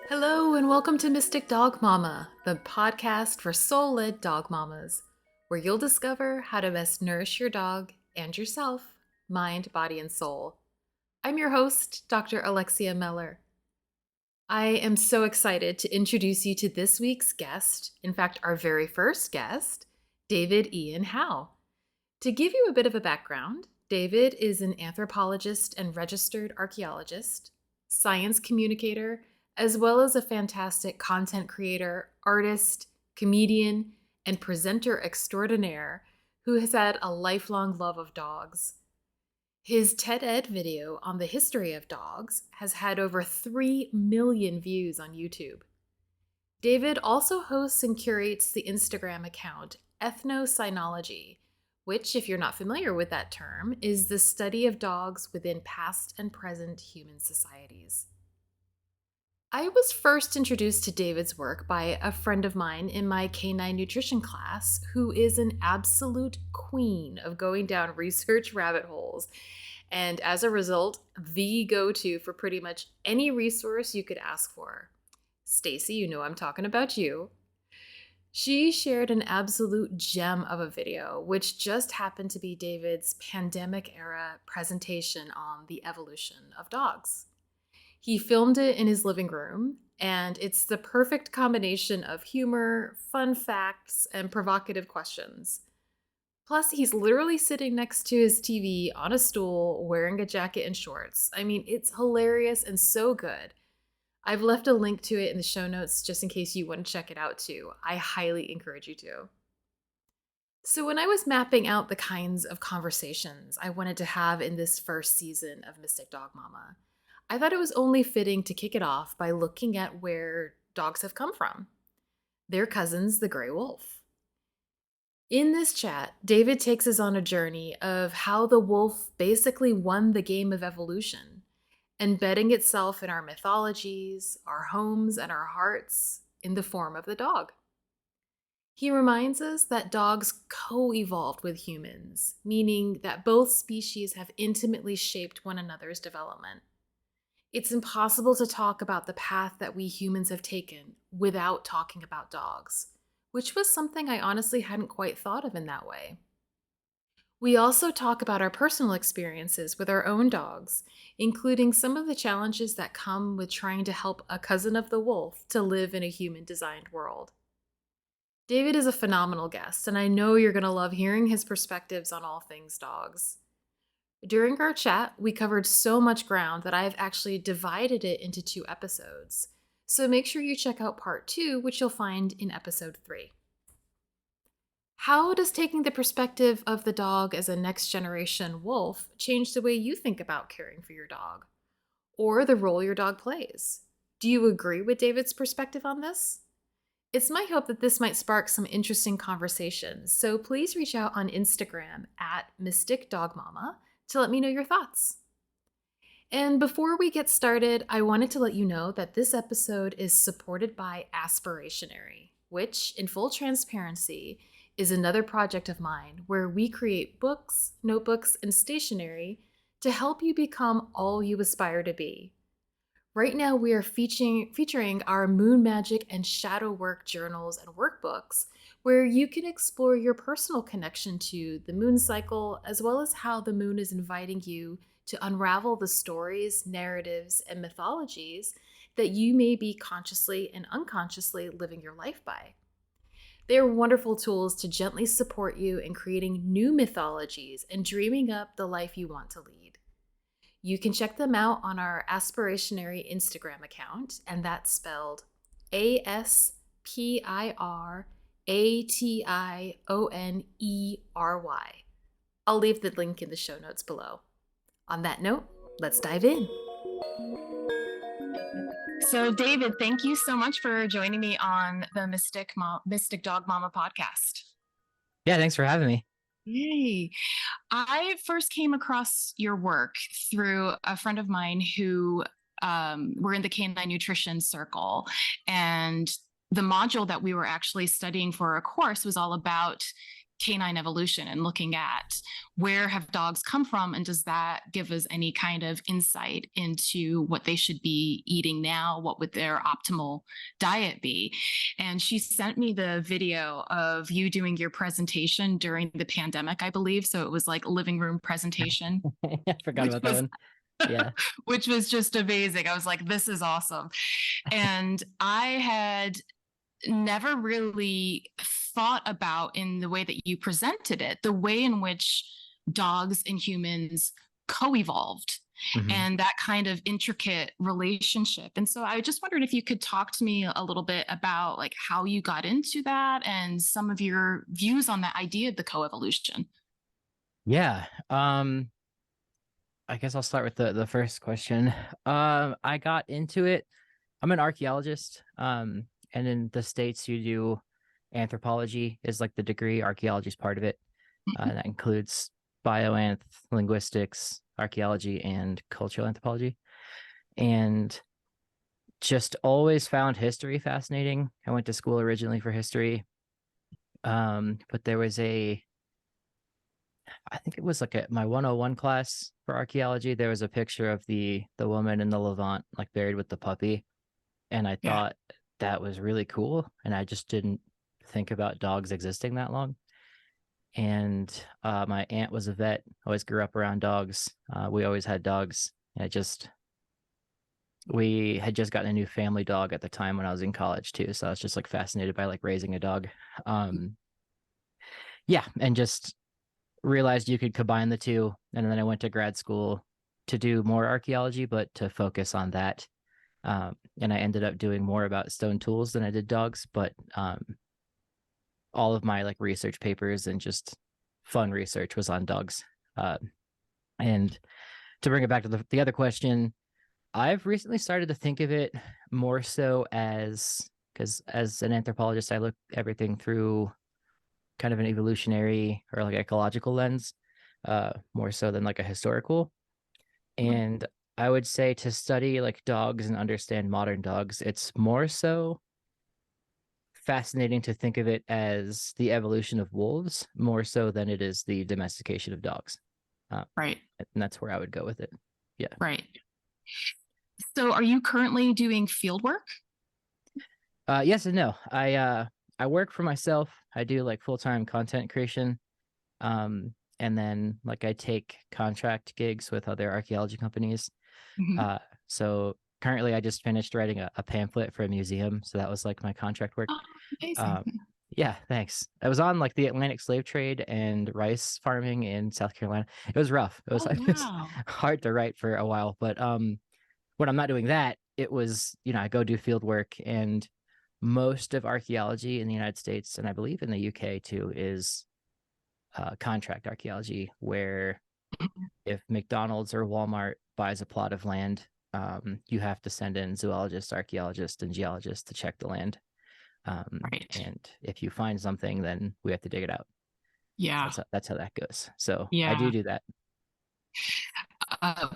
Hello and welcome to Mystic Dog Mama, the podcast for soul-led dog mamas, where you'll discover how to best nourish your dog and yourself, mind, body, and soul. I'm your host, Dr. Alexia Meller. I am so excited to introduce you to this week's guest, in fact, our very first guest, David Ian Howe. To give you a bit of a background, David is an anthropologist and registered archaeologist, science communicator, as well as a fantastic content creator, artist, comedian, and presenter extraordinaire who has had a lifelong love of dogs. His TED Ed video on the history of dogs has had over 3 million views on YouTube. David also hosts and curates the Instagram account Ethnocynology, which, if you're not familiar with that term, is the study of dogs within past and present human societies. I was first introduced to David's work by a friend of mine in my canine nutrition class who is an absolute queen of going down research rabbit holes, and as a result, the go-to for pretty much any resource you could ask for. Stacy, you know I'm talking about you. She shared an absolute gem of a video, which just happened to be David's pandemic-era presentation on the evolution of dogs. He filmed it in his living room, and it's the perfect combination of humor, fun facts, and provocative questions. Plus, he's literally sitting next to his TV on a stool, wearing a jacket and shorts. I mean, it's hilarious and so good. I've left a link to it in the show notes just in case you want to check it out too. I highly encourage you to. So when I was mapping out the kinds of conversations I wanted to have in this first season of Mystic Dog Mama, I thought it was only fitting to kick it off by looking at where dogs have come from. Their cousins, the gray wolf. In this chat, David takes us on a journey of how the wolf basically won the game of evolution, embedding itself in our mythologies, our homes, and our hearts in the form of the dog. He reminds us that dogs co-evolved with humans, meaning that both species have intimately shaped one another's development. It's impossible to talk about the path that we humans have taken without talking about dogs, which was something I honestly hadn't quite thought of in that way. We also talk about our personal experiences with our own dogs, including some of the challenges that come with trying to help a cousin of the wolf to live in a human-designed world. David is a phenomenal guest, and I know you're going to love hearing his perspectives on all things dogs. During our chat, we covered so much ground that I've actually divided it into 2 episodes. So make sure you check out part 2, which you'll find in episode 3. How does taking the perspective of the dog as a next generation wolf change the way you think about caring for your dog? Or the role your dog plays? Do you agree with David's perspective on this? It's my hope that this might spark some interesting conversations, so please reach out on Instagram at Mystic Dog Mama to let me know your thoughts. And before we get started, I wanted to let you know that this episode is supported by Aspirationary, which, in full transparency, is another project of mine where we create books, notebooks, and stationery to help you become all you aspire to be. Right now, we are featuring our Moon Magic and Shadow Work journals and workbooks, where you can explore your personal connection to the moon cycle, as well as how the moon is inviting you to unravel the stories, narratives, and mythologies that you may be consciously and unconsciously living your life by. They are wonderful tools to gently support you in creating new mythologies and dreaming up the life you want to lead. You can check them out on our Aspirationary Instagram account, and that's spelled ASPIRATIONERY. I'll leave the link in the show notes below. On that note, let's dive in. So, David, thank you so much for joining me on the Mystic Dog Mama podcast. Yeah, thanks for having me. Yay. I first came across your work through a friend of mine who we're in the canine nutrition circle, and the module that we were actually studying for a course was all about canine evolution and looking at where have dogs come from, and does that give us any kind of insight into what they should be eating now, what would their optimal diet be. And she sent me the video of you doing your presentation during the pandemic, I believe, so it was like a living room presentation. I forgot about that one. Yeah. Which was just amazing. I was like, this is awesome. And I had never really thought about, in the way that you presented it, the way in which dogs and humans co-evolved, and that kind of intricate relationship. And so I just wondered if you could talk to me a little bit about like how you got into that and some of your views on that idea of the coevolution. Yeah. I guess I'll start with the first question. I got into it. I'm an archaeologist. And in the States you do anthropology is like the degree, archaeology is part of it. That includes bioanth, linguistics, archaeology, and cultural anthropology. And just always found history fascinating. I went to school originally for history. But there was I think it was like my 101 class for archaeology. There was a picture of the woman in the Levant, like buried with the puppy. And I thought that was really cool. And I just didn't think about dogs existing that long. And my aunt was a vet, always grew up around dogs. We always had dogs. And we had just gotten a new family dog at the time when I was in college too. So I was just like fascinated by like raising a dog. Yeah. And just realized you could combine the two. And then I went to grad school to do more archaeology, but to focus on that. And I ended up doing more about stone tools than I did dogs, but all of my like research papers and just fun research was on dogs. And to bring it back to the other question, I've recently started to think of it more so because as an anthropologist, I look everything through kind of an evolutionary or like ecological lens, more so than like a historical. And I would say to study like dogs and understand modern dogs, it's more so fascinating to think of it as the evolution of wolves more so than it is the domestication of dogs. Right. And that's where I would go with it. Yeah. Right. So are you currently doing field work? Yes and no. I work for myself. I do like full-time content creation. And then like I take contract gigs with other archaeology companies. So currently I just finished writing a pamphlet for a museum. So that was like my contract work. Oh, amazing. Yeah, thanks. I was on like the Atlantic slave trade and rice farming in South Carolina. It was rough. It was, Oh, it was wow. hard to write for a while, but when I'm not doing that, it was, I go do field work. And most of archaeology in the United States, and I believe in the UK too, is contract archaeology, where if McDonald's or Walmart buys a plot of land, you have to send in zoologists, archaeologists, and geologists to check the land. Right. And if you find something, then we have to dig it out. Yeah. So that's how that goes. So I Yeah. do that.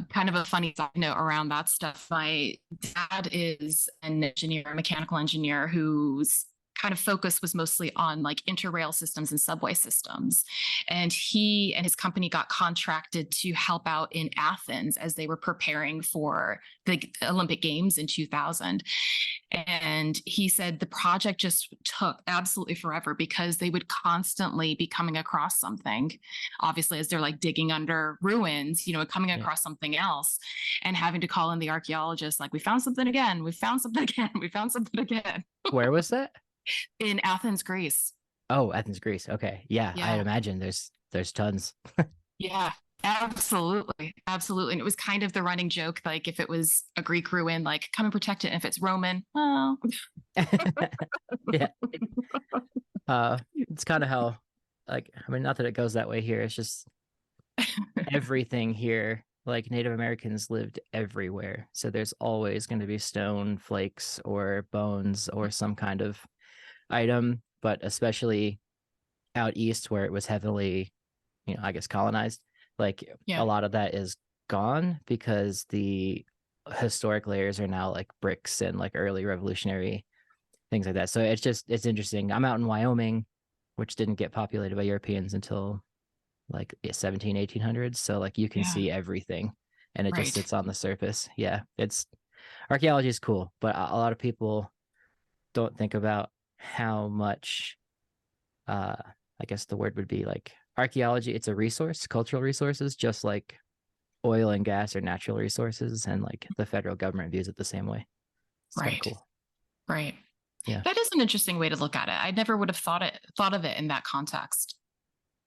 Kind of a funny side note around that stuff. My dad is an engineer, a mechanical engineer, whose kind of focus was mostly on like interrail systems and subway systems. And he and his company got contracted to help out in Athens as they were preparing for the Olympic Games in 2000. And he said the project just took absolutely forever because they would constantly be coming across something, obviously, as they're like digging under ruins, coming across something else and having to call in the archaeologists, like, we found something again, we found something again, we found something again. Where was that? In Athens, Greece. Oh, Athens, Greece. Okay. Yeah, I Yeah. imagine there's tons. Yeah, absolutely. Absolutely. And it was kind of the running joke, like if it was a Greek ruin, like come and protect it. And if it's Roman, well. Yeah. It's kind of how, like, I mean, not that it goes that way here. It's just everything here, like Native Americans lived everywhere. So there's always going to be stone flakes or bones or some kind of item, but especially out east where it was heavily, I guess colonized, like Yeah. a lot of that is gone because the historic layers are now like bricks and like early revolutionary things like that. So it's interesting. I'm out in Wyoming, which didn't get populated by Europeans until like 1800s. So like you can Yeah. see everything and it just Right. sits on the surface. Yeah, it's archaeology is cool, but a lot of people don't think about how much I guess the word would be like archaeology, it's a resource, cultural resources, just like oil and gas are natural resources, and like the federal government views it the same way. It's kind of Right. cool. Right. Yeah. That is an interesting way to look at it. I never would have thought of it in that context.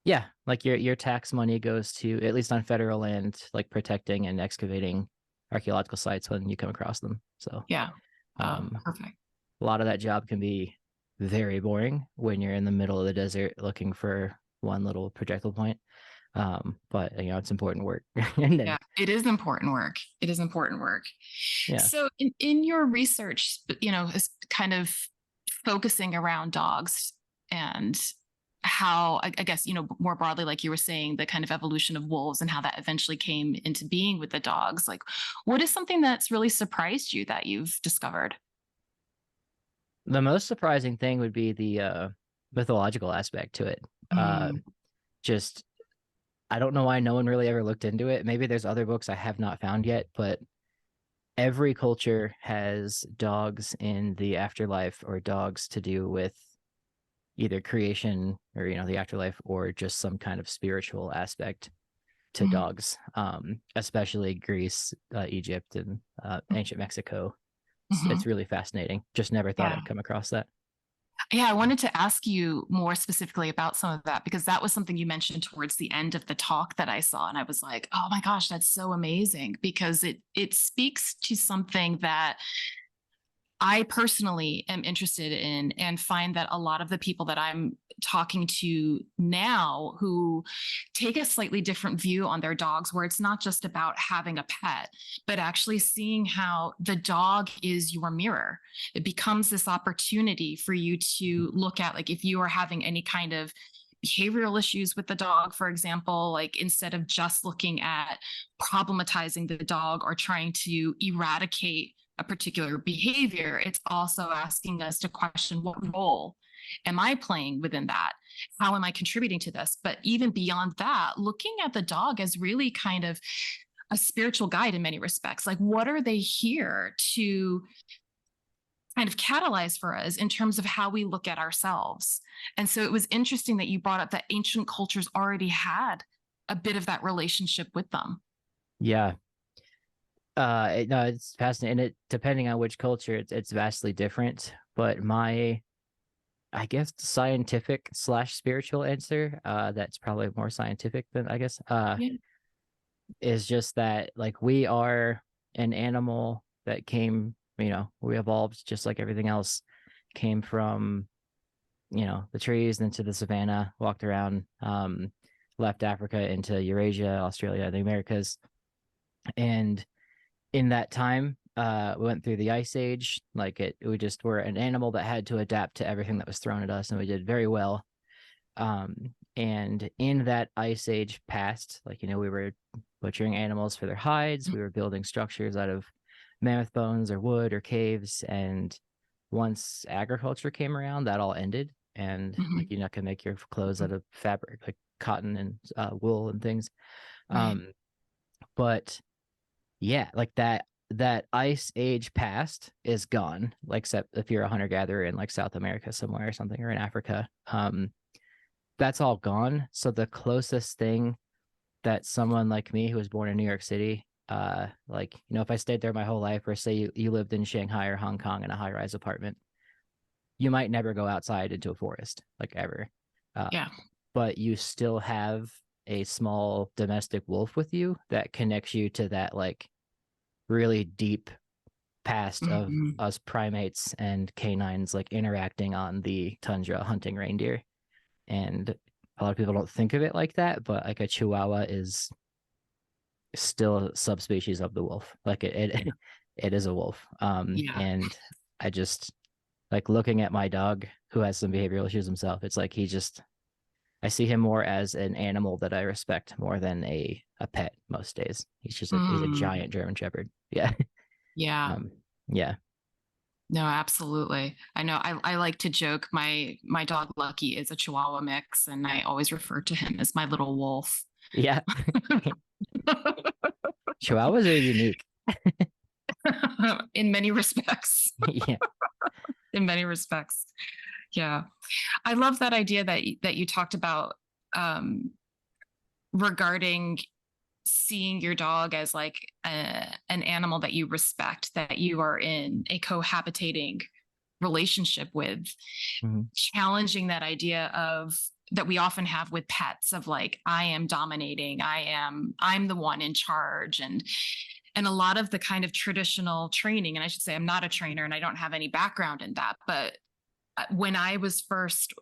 Yeah, like your tax money goes to, at least on federal land, like protecting and excavating archaeological sites when you come across them. So Yeah. um, Perfect. a lot of that job can be very boring when you're in the middle of the desert looking for one little projectile point. But you know, it's important work. And then Yeah, it is important work. It is important work. yeah, So in your research, is kind of focusing around dogs and how I guess, more broadly, like you were saying, the kind of evolution of wolves and how that eventually came into being with the dogs. Like, what is something that's really surprised you that you've discovered? the most surprising thing would be the mythological aspect to it. Uh, Mm, just I don't know why no one really ever looked into it. Maybe there's other books I have not found yet, but every culture has dogs in the afterlife or dogs to do with either creation or the afterlife or just some kind of spiritual aspect to mm, dogs, especially Greece, Egypt, and ancient Mexico. It's mhm. really fascinating. Just never thought Yeah. I'd come across that. Yeah, I wanted to ask you more specifically about some of that because that was something you mentioned towards the end of the talk that I saw, and I was like, "Oh my gosh, that's so amazing!" Because it speaks to something that I personally am interested in and find that a lot of the people that I'm talking to now who take a slightly different view on their dogs, where it's not just about having a pet, but actually seeing how the dog is your mirror. It becomes this opportunity for you to look at, like, if you are having any kind of behavioral issues with the dog, for example, like instead of just looking at problematizing the dog or trying to eradicate a particular behavior, it's also asking us to question, what role am I playing within that? How am I contributing to this? But even beyond that, looking at the dog as really kind of a spiritual guide in many respects. Like, what are they here to kind of catalyze for us in terms of how we look at ourselves? And so it was interesting that you brought up that ancient cultures already had a bit of that relationship with them. Yeah. No, it's fascinating. And it, depending on which culture, it's vastly different. But my, I guess, scientific slash spiritual answer, that's probably more scientific than I guess, Yeah. is just that like we are an animal that came, we evolved just like everything else, came from, the trees into the savannah, walked around, left Africa into Eurasia, Australia, the Americas. And in that time, we went through the ice age. Like we just were an animal that had to adapt to everything that was thrown at us, and we did very well. And in that ice age past, like we were butchering animals for their hides, we were building structures out of mammoth bones or wood or caves. And once agriculture came around, that all ended. And like Mhm. you're not gonna make your clothes out of fabric, like cotton and wool and things. Right. But yeah, like that ice age past is gone, like except if you're a hunter gatherer in like South America somewhere or something, or in Africa. That's all gone. So the closest thing that someone like me who was born in New York City, like, if I stayed there my whole life, or say you lived in Shanghai or Hong Kong in a high-rise apartment, you might never go outside into a forest, like ever. Uh, Yeah. but you still have a small domestic wolf with you that connects you to that like really deep past of Mhm. us primates and canines like interacting on the tundra hunting reindeer. And a lot of people don't think of it like that, but like a Chihuahua is still a subspecies of the wolf. Like it is a wolf. Yeah. And I just like looking at my dog who has some behavioral issues himself. It's like I see him more as an animal that I respect more than a pet most days. He's a Mm. giant German Shepherd. Yeah. Yeah. Yeah. No, absolutely. I know. I like to joke. My dog Lucky is a Chihuahua mix, and I always refer to him as my little wolf. Yeah. Chihuahuas are unique. In many respects. Yeah. In many respects. Yeah. I love that idea that you talked about um, regarding seeing your dog as like an animal that you respect, that you are in a cohabitating relationship with, challenging that idea of that we often have with pets of like, I am dominating, I'm the one in charge. And a lot of the kind of traditional training, and I should say I'm not a trainer and I don't have any background in that, but when I first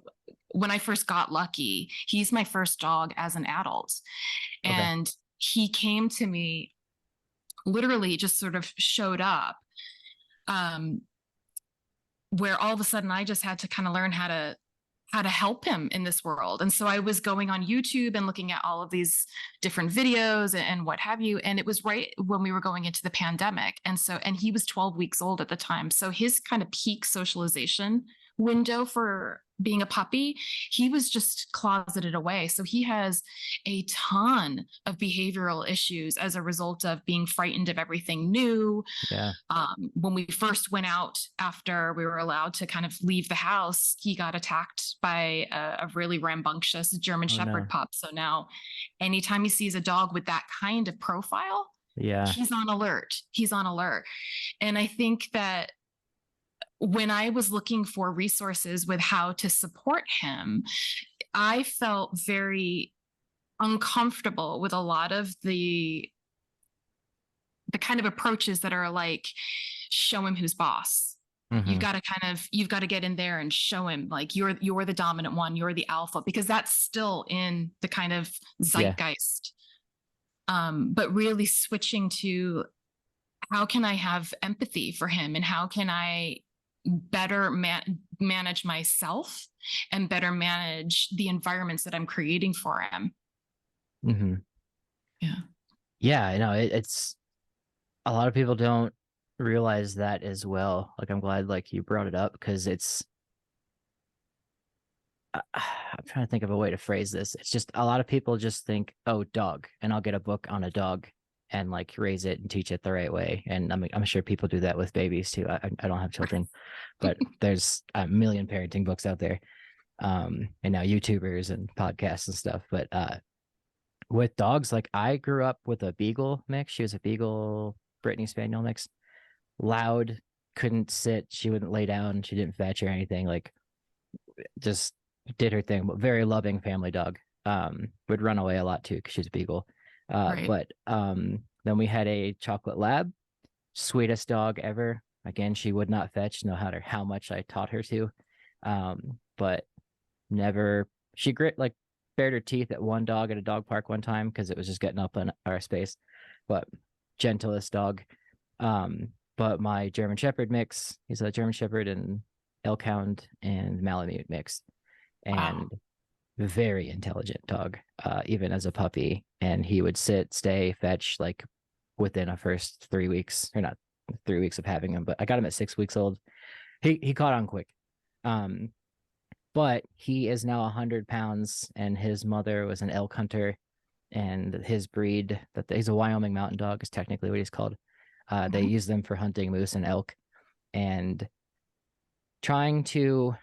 got Lucky, he's my first dog as an adult. Okay. And he came to me, literally just sort of showed up, where all of a sudden I just had to kind of learn how to help him in this world. And so I was going on YouTube and looking at all of these different videos and what have you. And it was right when we were going into the pandemic. And he was 12 weeks old at the time. So his kind of peak socialization window for being a puppy, he was just closeted away. So he has a ton of behavioral issues as a result of being frightened of everything new. Yeah. When we first went out after we were allowed to kind of leave the house, he got attacked by a really rambunctious German Shepherd pup. So now anytime he sees a dog with that kind of profile, he's on alert. He's on alert. And I think that when I was looking for resources with how to support him, I felt very uncomfortable with a lot of the kind of approaches that are like, show him who's boss. You've got to get in there and show him like you're the dominant one, you're the alpha, because that's still in the kind of zeitgeist. But really switching to how can I have empathy for him, and how can I better manage myself and better manage the environments that I'm creating for him. Yeah, I know it's a lot of people don't realize that as well. Like, I'm glad like you brought it up, because I'm trying to think of a way to phrase this. It's just a lot of people just think, oh, dog, and I'll get a book on a dog and like raise it and teach it the right way. And I'm sure people do that with babies too. I don't have children, but there's a million parenting books out there, and now YouTubers and podcasts and stuff. But with dogs, like I grew up with a beagle mix. She was a beagle Brittany Spaniel mix. Loud, couldn't sit. She wouldn't lay down. She didn't fetch or anything. Like, just did her thing. But very loving family dog. Would run away a lot too because she's a beagle. But then we had a chocolate lab, sweetest dog ever. Again, she would not fetch, no matter how much I taught her to. But never, she bared her teeth at one dog at a dog park one time because it was just getting up in our space. But gentlest dog. But my German Shepherd mix, he's a German Shepherd and Elkhound and Malamute mix. And very intelligent dog, even as a puppy. And he would sit, stay, fetch like within a first 3 weeks, or not 3 weeks of having him, but I got him at 6 weeks old. He caught on quick. But he is now 100 pounds, and his mother was an elk hunter, and his breed, he's a Wyoming mountain dog is technically what he's called. They use them for hunting moose and elk, and trying to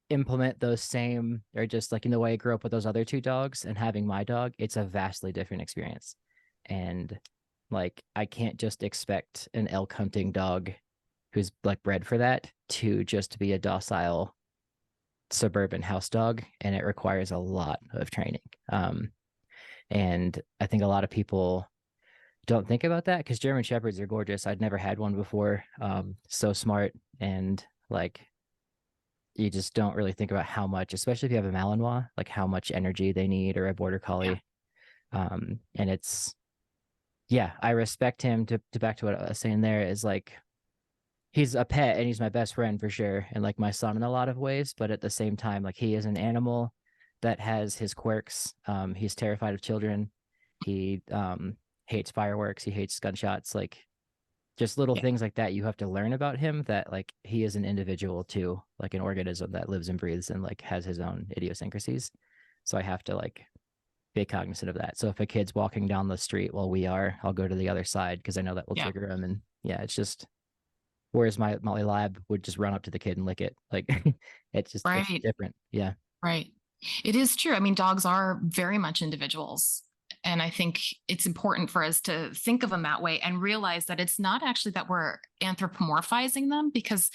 implement those same, or just like in the way I grew up with those other two dogs and having my dog, it's a vastly different experience. And like, I can't just expect an elk hunting dog who's like bred for that to just be a docile suburban house dog, and it requires a lot of training. And I think a lot of people don't think about that because German Shepherds are gorgeous. I'd never had one before. So smart, and like, you just don't really think about how much, especially if you have a Malinois, like how much energy they need, or a border collie. And it's, I respect him. To back to what I was saying there, is like, he's a pet and he's my best friend for sure, and like my son in a lot of ways. But at the same time, like, he is an animal that has his quirks. He's terrified of children. He hates fireworks. He hates gunshots. Like, just little Yeah. things like that you have to learn about him, that like he is an individual too, like an organism that lives and breathes and like has his own idiosyncrasies. So I have to like be cognizant of that. So if a kid's walking down the street while we are, I'll go to the other side because I know that will Yeah. trigger him. And yeah, it's just, whereas my lab would just run up to the kid and lick it. Like it's Right. different. Yeah. Right. It is true. I mean, dogs are very much individuals. And I think it's important for us to think of them that way and realize that it's not actually that we're anthropomorphizing them, because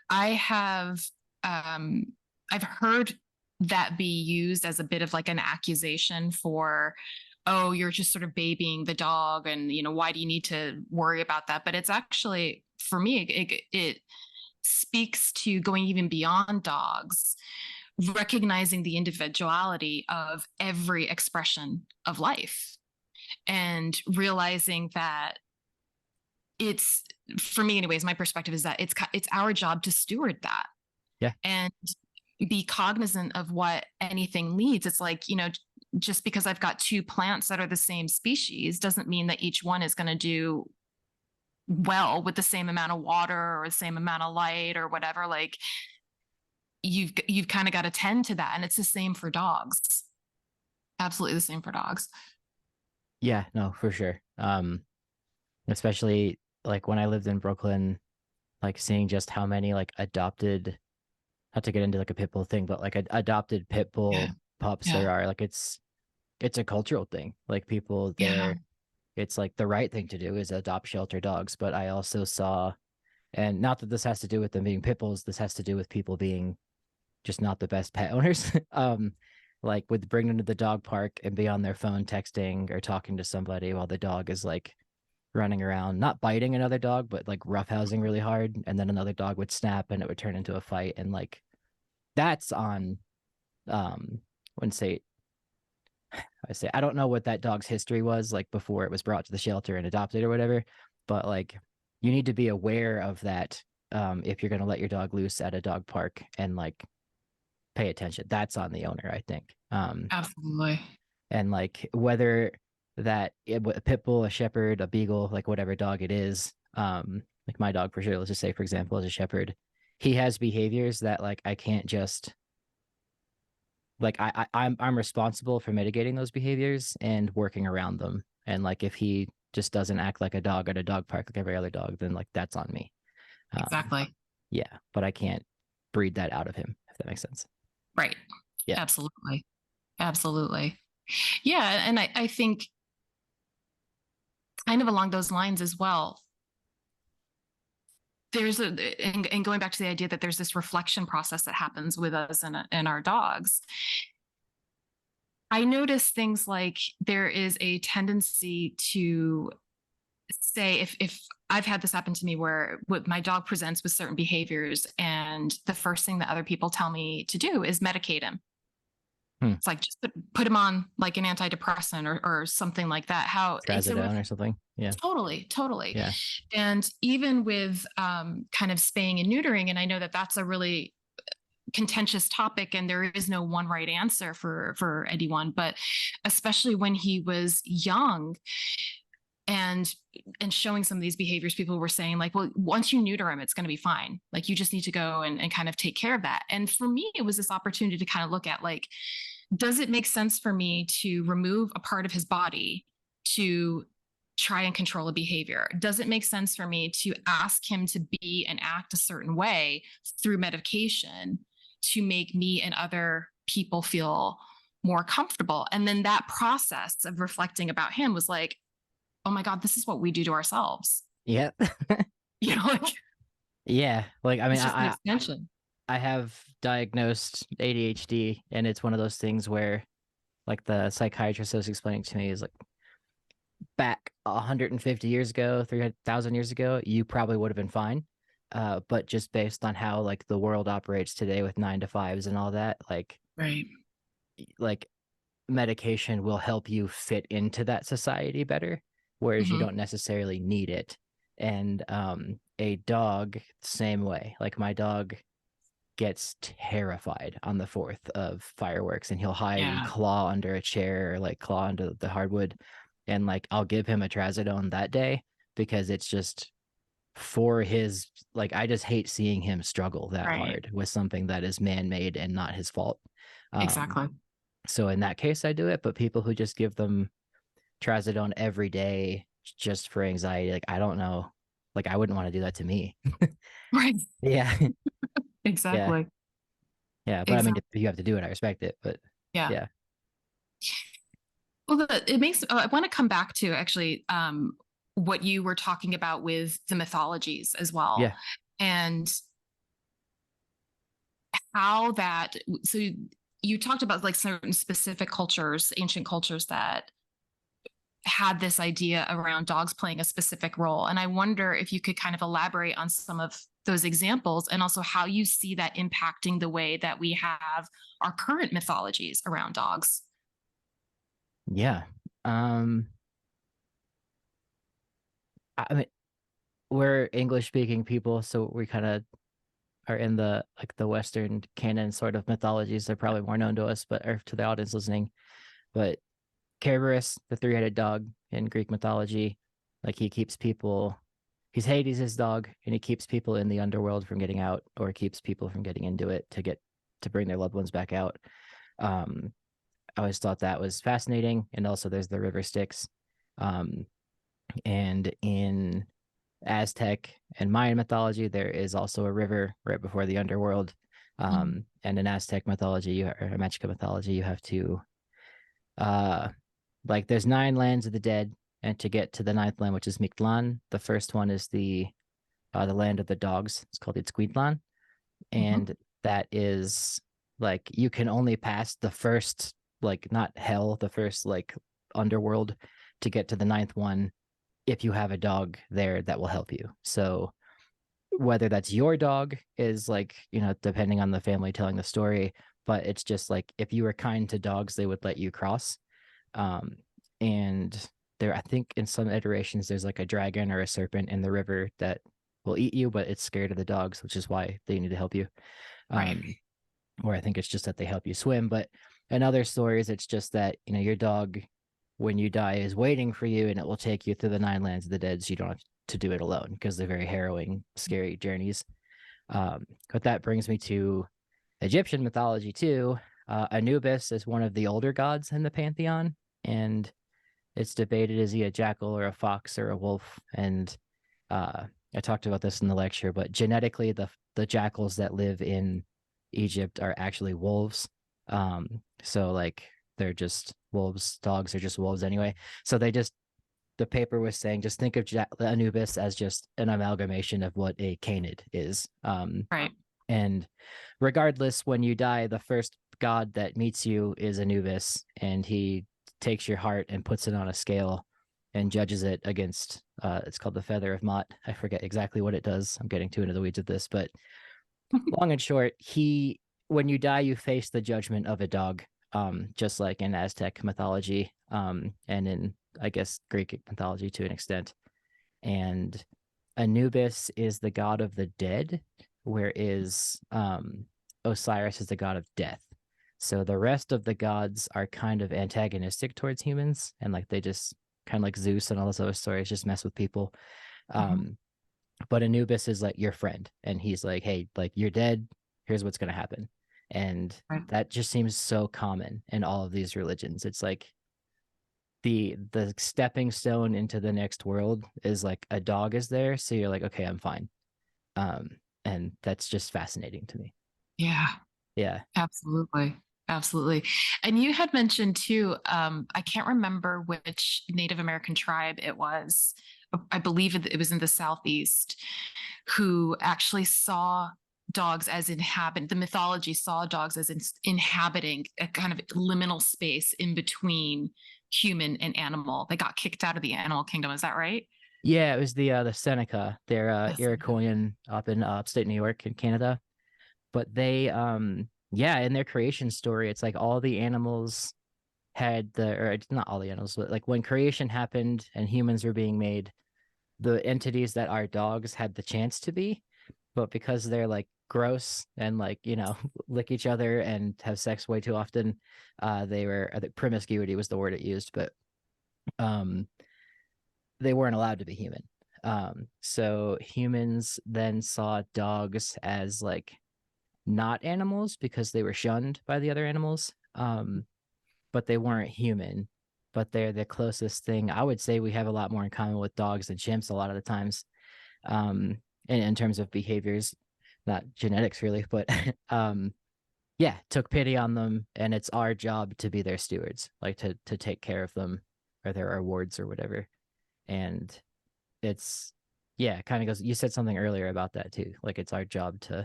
I have I've heard that be used as a bit of like an accusation for, oh, you're just sort of babying the dog, and why do you need to worry about that? But it's actually, for me, it speaks to going even beyond dogs, recognizing the individuality of every expression of life, and realizing that it's, for me anyways, my perspective is that it's our job to steward that. Yeah. And be cognizant of what anything needs. It's like, just because I've got two plants that are the same species doesn't mean that each one is going to do well with the same amount of water or the same amount of light or whatever. Like, you've kind of got to tend to that. And it's the same for dogs. Absolutely the same for dogs. Yeah, no, for sure. Especially like when I lived in Brooklyn, like seeing just how many like adopted, not to get into like a pit bull thing, but like adopted pit bull Yeah. pups Yeah. there are. Like it's a cultural thing. Like people Yeah. there, it's like the right thing to do is adopt shelter dogs. But I also saw, and not that this has to do with them being pit bulls, this has to do with people being just not the best pet owners. Like with bringing them to the dog park and be on their phone texting or talking to somebody while the dog is like running around, not biting another dog, but like roughhousing really hard, and then another dog would snap and it would turn into a fight. And like that's on wouldn't say, I say, I don't know what that dog's history was like before it was brought to the shelter and adopted or whatever, but like you need to be aware of that if you're going to let your dog loose at a dog park, and like pay attention. That's on the owner, I think. Absolutely. And like whether a pit bull, a shepherd, a beagle, like whatever dog it is, like my dog for sure, let's just say for example, as a shepherd, he has behaviors that like I can't just like I'm responsible for mitigating those behaviors and working around them. And like if he just doesn't act like a dog at a dog park like every other dog, then like that's on me. Exactly. Yeah, but I can't breed that out of him, if that makes sense. Right. Yeah. Absolutely. Absolutely. Yeah. And I think kind of along those lines as well, and going back to the idea that there's this reflection process that happens with us and our dogs. I notice things like there is a tendency to say, if I've had this happen to me where my dog presents with certain behaviors, and the first thing that other people tell me to do is medicate him. It's like, just put him on like an antidepressant or something like that. How it's Trazodone or something. Yeah. Totally. Yeah. And even with kind of spaying and neutering, and I know that that's a really contentious topic and there is no one right answer for anyone, but especially when he was young and showing some of these behaviors, people were saying like, well, once you neuter him, it's going to be fine. Like, you just need to go and kind of take care of that. And for me, it was this opportunity to kind of look at like, does it make sense for me to remove a part of his body to try and control a behavior? Does it make sense for me to ask him to be and act a certain way through medication to make me and other people feel more comfortable? And then that process of reflecting about him was like, oh my God, this is what we do to ourselves. Yeah. Like, yeah. Like, I mean, it's just an extension. I have diagnosed ADHD, and it's one of those things where like the psychiatrist was explaining to me is like, back 150 years ago, 300,000 years ago, you probably would have been fine. But just based on how like the world operates today with 9 to 5s and all that, Right. Like medication will help you fit into that society better, whereas you don't necessarily need it. And a dog, same way. Like my dog gets terrified on the 4th of fireworks, and he'll hide and claw under a chair or like claw under the hardwood. And like I'll give him a trazodone that day because it's just for his, like, I just hate seeing him struggle that Right. hard with something that is man-made and not his fault. Exactly. So in that case, I do it. But people who just give them trazodone every day just for anxiety, like, I don't know, like, I wouldn't want to do that to me. Right. Yeah. Yeah. Exactly. Yeah. But I mean, Exactly. if you have to do it, I respect it. But Yeah. yeah. Well, it makes. I want to come back to actually what you were talking about with the mythologies as well, Yeah. and how that. So you talked about like certain specific cultures, ancient cultures that had this idea around dogs playing a specific role, and I wonder if you could kind of elaborate on some of those examples and also how you see that impacting the way that we have our current mythologies around dogs. Yeah. Um, I mean, we're English speaking people, so we kind of are in the, like, the Western canon sort of mythologies. They're probably more known to us, but, or to the audience listening. But Cerberus, the three-headed dog in Greek mythology, like, he keeps people, he's Hades' dog, and he keeps people in the underworld from getting out, or keeps people from getting into it to bring their loved ones back out. Um, I always thought that was fascinating. And also there's the river Styx. And in Aztec and Mayan mythology, there is also a river right before the underworld. And in Aztec mythology, or Mexican mythology, you have to, like, there's 9 lands of the dead, and to get to the 9th land, which is Mictlan, the first one is the land of the dogs. It's called Itzcuintlan, Mhm. and that is, like, you can only pass the first, like, not hell, the first, like, underworld, to get to the 9th one if you have a dog there that will help you. So whether that's your dog is, like, depending on the family telling the story, but it's just like, if you were kind to dogs, they would let you cross. And there, I think in some iterations, there's like a dragon or a serpent in the river that will eat you, but it's scared of the dogs, which is why they need to help you. Right. Or I think it's just that they help you swim. But in other stories, it's just that, your dog, when you die, is waiting for you, and it will take you through the 9 lands of the dead, so you don't have to do it alone, because they're very harrowing, scary journeys. But that brings me to Egyptian mythology too. Anubis is one of the older gods in the pantheon, and it's debated, is he a jackal or a fox or a wolf? And I talked about this in the lecture, but genetically, the jackals that live in Egypt are actually wolves. So, like, they're just wolves. Dogs are just wolves anyway. So the paper was saying, just think of Anubis as just an amalgamation of what a canid is. Right. And regardless, when you die, the first god that meets you is Anubis, and he takes your heart and puts it on a scale and judges it against, it's called the Feather of Mot. I forget exactly what it does. I'm getting too into the weeds of this, but long and short, when you die, you face the judgment of a dog, just like in Aztec mythology, and in, I guess, Greek mythology to an extent. And Anubis is the god of the dead, whereas Osiris is the god of death. So the rest of the gods are kind of antagonistic towards humans, and, like, they just kind of, like Zeus and all those other stories, just mess with people. Mhm. But Anubis is like your friend, and he's like, hey, like, you're dead, here's what's going to happen. And Right. that just seems so common in all of these religions. It's like the stepping stone into the next world is like a dog is there, so you're like, okay, I'm fine. um and that's just fascinating to me. Yeah. Yeah. Absolutely. Absolutely. And you had mentioned too, I can't remember which Native American tribe it was. I believe it was in the Southeast, who actually saw dogs as the mythology saw dogs as inhabiting a kind of liminal space in between human and animal. They got kicked out of the animal kingdom. Is that right? Yeah, it was the Seneca. They're Yes. Iroquoian up in upstate New York in Canada. But they, yeah, in their creation story, it's like all the animals had or it's not all the animals, but, like, when creation happened and humans were being made, the entities that are dogs had the chance to be, but because they're, like, gross and, like, lick each other and have sex way too often, they were, I think promiscuity was the word it used, but um they weren't allowed to be human. So humans then saw dogs as like not animals because they were shunned by the other animals. But they weren't human. But they're the closest thing. I would say we have a lot more in common with dogs than chimps a lot of the times. In terms of behaviors, not genetics really, but yeah, took pity on them, and it's our job to be their stewards, like to take care of them, or their rewards or whatever. And it's yeah, kind of goes. You said something earlier about that too. Like it's our job to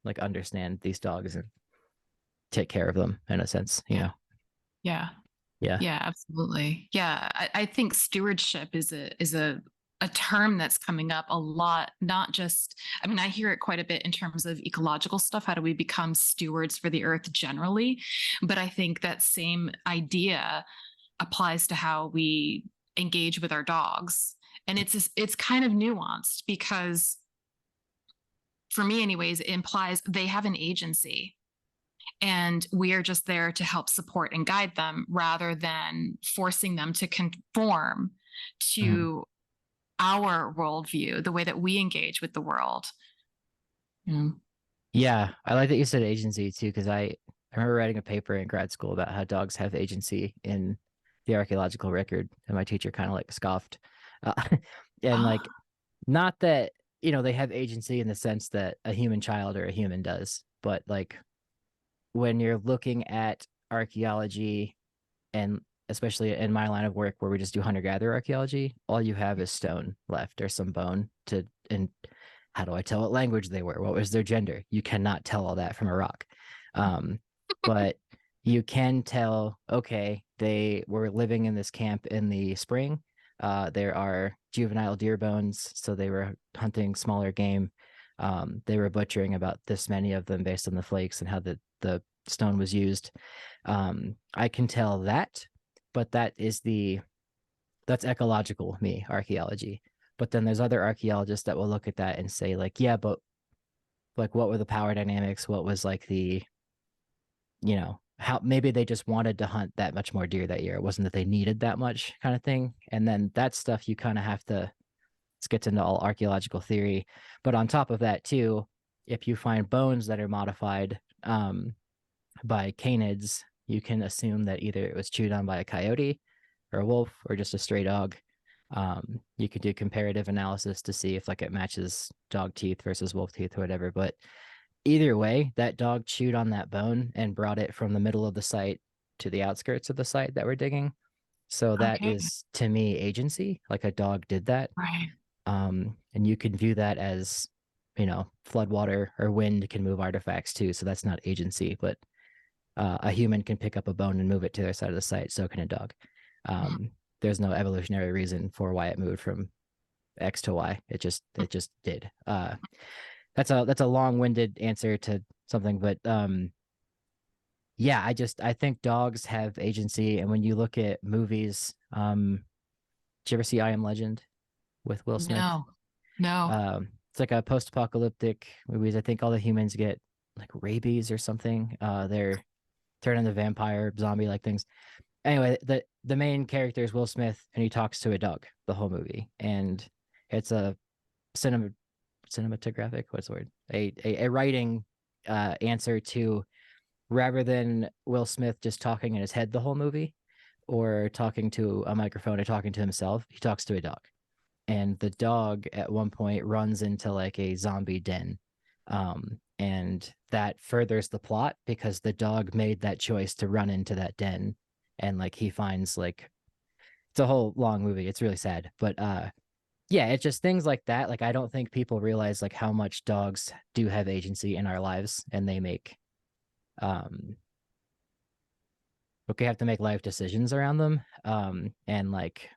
like understand these dogs and take care of them in a sense, you know. Yeah. Yeah. Yeah, absolutely. Yeah, I think stewardship is a term that's coming up a lot. Not just, I mean, I hear it quite a bit in terms of ecological stuff. How do we become stewards for the earth generally? But I think that same idea applies to how we engage with our dogs, and it's kind of nuanced because, for me, anyways, it implies they have an agency and we are just there to help support and guide them rather than forcing them to conform Mhm. to our worldview, the way that we engage with the world. Mm. Yeah, I like that you said agency too, because I remember writing a paper in grad school about how dogs have agency in the archaeological record, and my teacher kind of like scoffed, uh, and Oh, like not that they have agency in the sense that a human child or a human does, but like when you're looking at archaeology, and especially in my line of work where we just do hunter-gatherer archaeology, all you have is stone left or some bone to and how do I tell what language they were? What was their gender? You cannot tell all that from a rock. But you can tell, okay, they were living in this camp in the spring. There are juvenile deer bones, so they were hunting smaller game. They were butchering about this many of them based on the flakes and how the stone was used. I can tell that, but that's ecological me archaeology. But then there's other archaeologists that will look at that and say like, yeah, but like what were the power dynamics? What was like how maybe they just wanted to hunt that much more deer that year. It wasn't that they needed that much kind of thing. And then that stuff you kind of have to, let's get into all archaeological theory. But on top of that too, if you find bones that are modified by canids, you can assume that either it was chewed on by a coyote or a wolf or just a stray dog. You could do comparative analysis to see if like it matches dog teeth versus wolf teeth or whatever. But either way, that dog chewed on that bone and brought it from the middle of the site to the outskirts of the site that we're digging. So that okay. is to me agency, like a dog did that. Right. And you can view that as, floodwater or wind can move artifacts too. So that's not agency, but a human can pick up a bone and move it to their side of the site. So can a dog. There's no evolutionary reason for why it moved from X to Y. It just did. That's a long-winded answer to something, but yeah, I think dogs have agency. And when you look at movies, did you ever see I Am Legend with Will Smith? No, no. It's like a post-apocalyptic movies. I think all the humans get like rabies or something. They're turned into vampire zombie like things. Anyway, the main character is Will Smith, and he talks to a dog the whole movie, and it's a cinematographic, what's the word, a writing answer to, rather than Will Smith just talking in his head the whole movie or talking to a microphone or talking to himself, he talks to a dog, and the dog at one point runs into like a zombie den. And that furthers the plot because the dog made that choice to run into that den, and like he finds like, it's a whole long movie, it's really sad, but yeah, it's just things like that. Like I don't think people realize like how much dogs do have agency in our lives, and they make we have to make life decisions around them. And like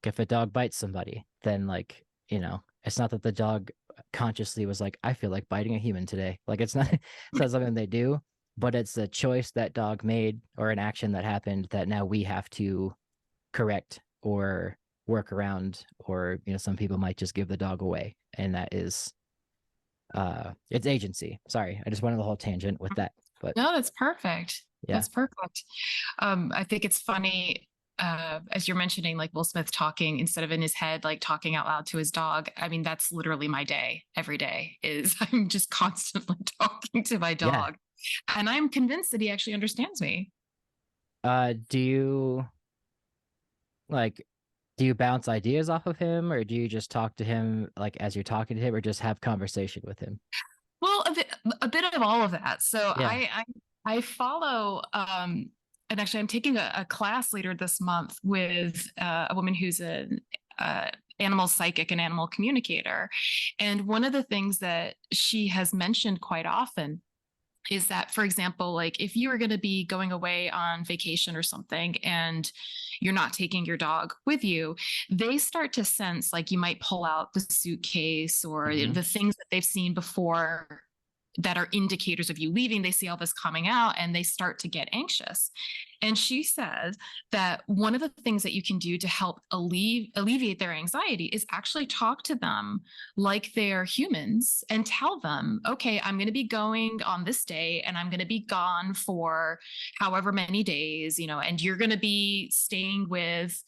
if a dog bites somebody, then like, it's not that the dog consciously was like, I feel like biting a human today. Like it's not something they do, but it's a choice that dog made or an action that happened that now we have to correct or work around, or some people might just give the dog away, and that is it's agency. Sorry, I just went on the whole tangent with that, but No, that's perfect. yeah. That's perfect. I think it's funny. as you're mentioning, like Will Smith talking instead of in his head, like talking out loud to his dog. I mean, that's literally my day every day is I'm just constantly talking to my Yeah. dog. And I'm convinced that he actually understands me. Do you like do you bounce ideas off of him, or do you just talk to him like as you're talking to him, or just have conversation with him? Well, a bit of all of that. So Yeah. I follow and actually I'm taking a class later this month with a woman who's an animal psychic and animal communicator. And one of the things that she has mentioned quite often is that, for example, like if you were going to be going away on vacation or something and you're not taking your dog with you, they start to sense like you might pull out the suitcase or the things that they've seen before that are indicators of you leaving. They see all this coming out and they start to get anxious. And she said that one of the things that you can do to help alleviate their anxiety is actually talk to them like they're humans and tell them, okay, I'm going to be going on this day and I'm going to be gone for however many days, and you're going to be staying with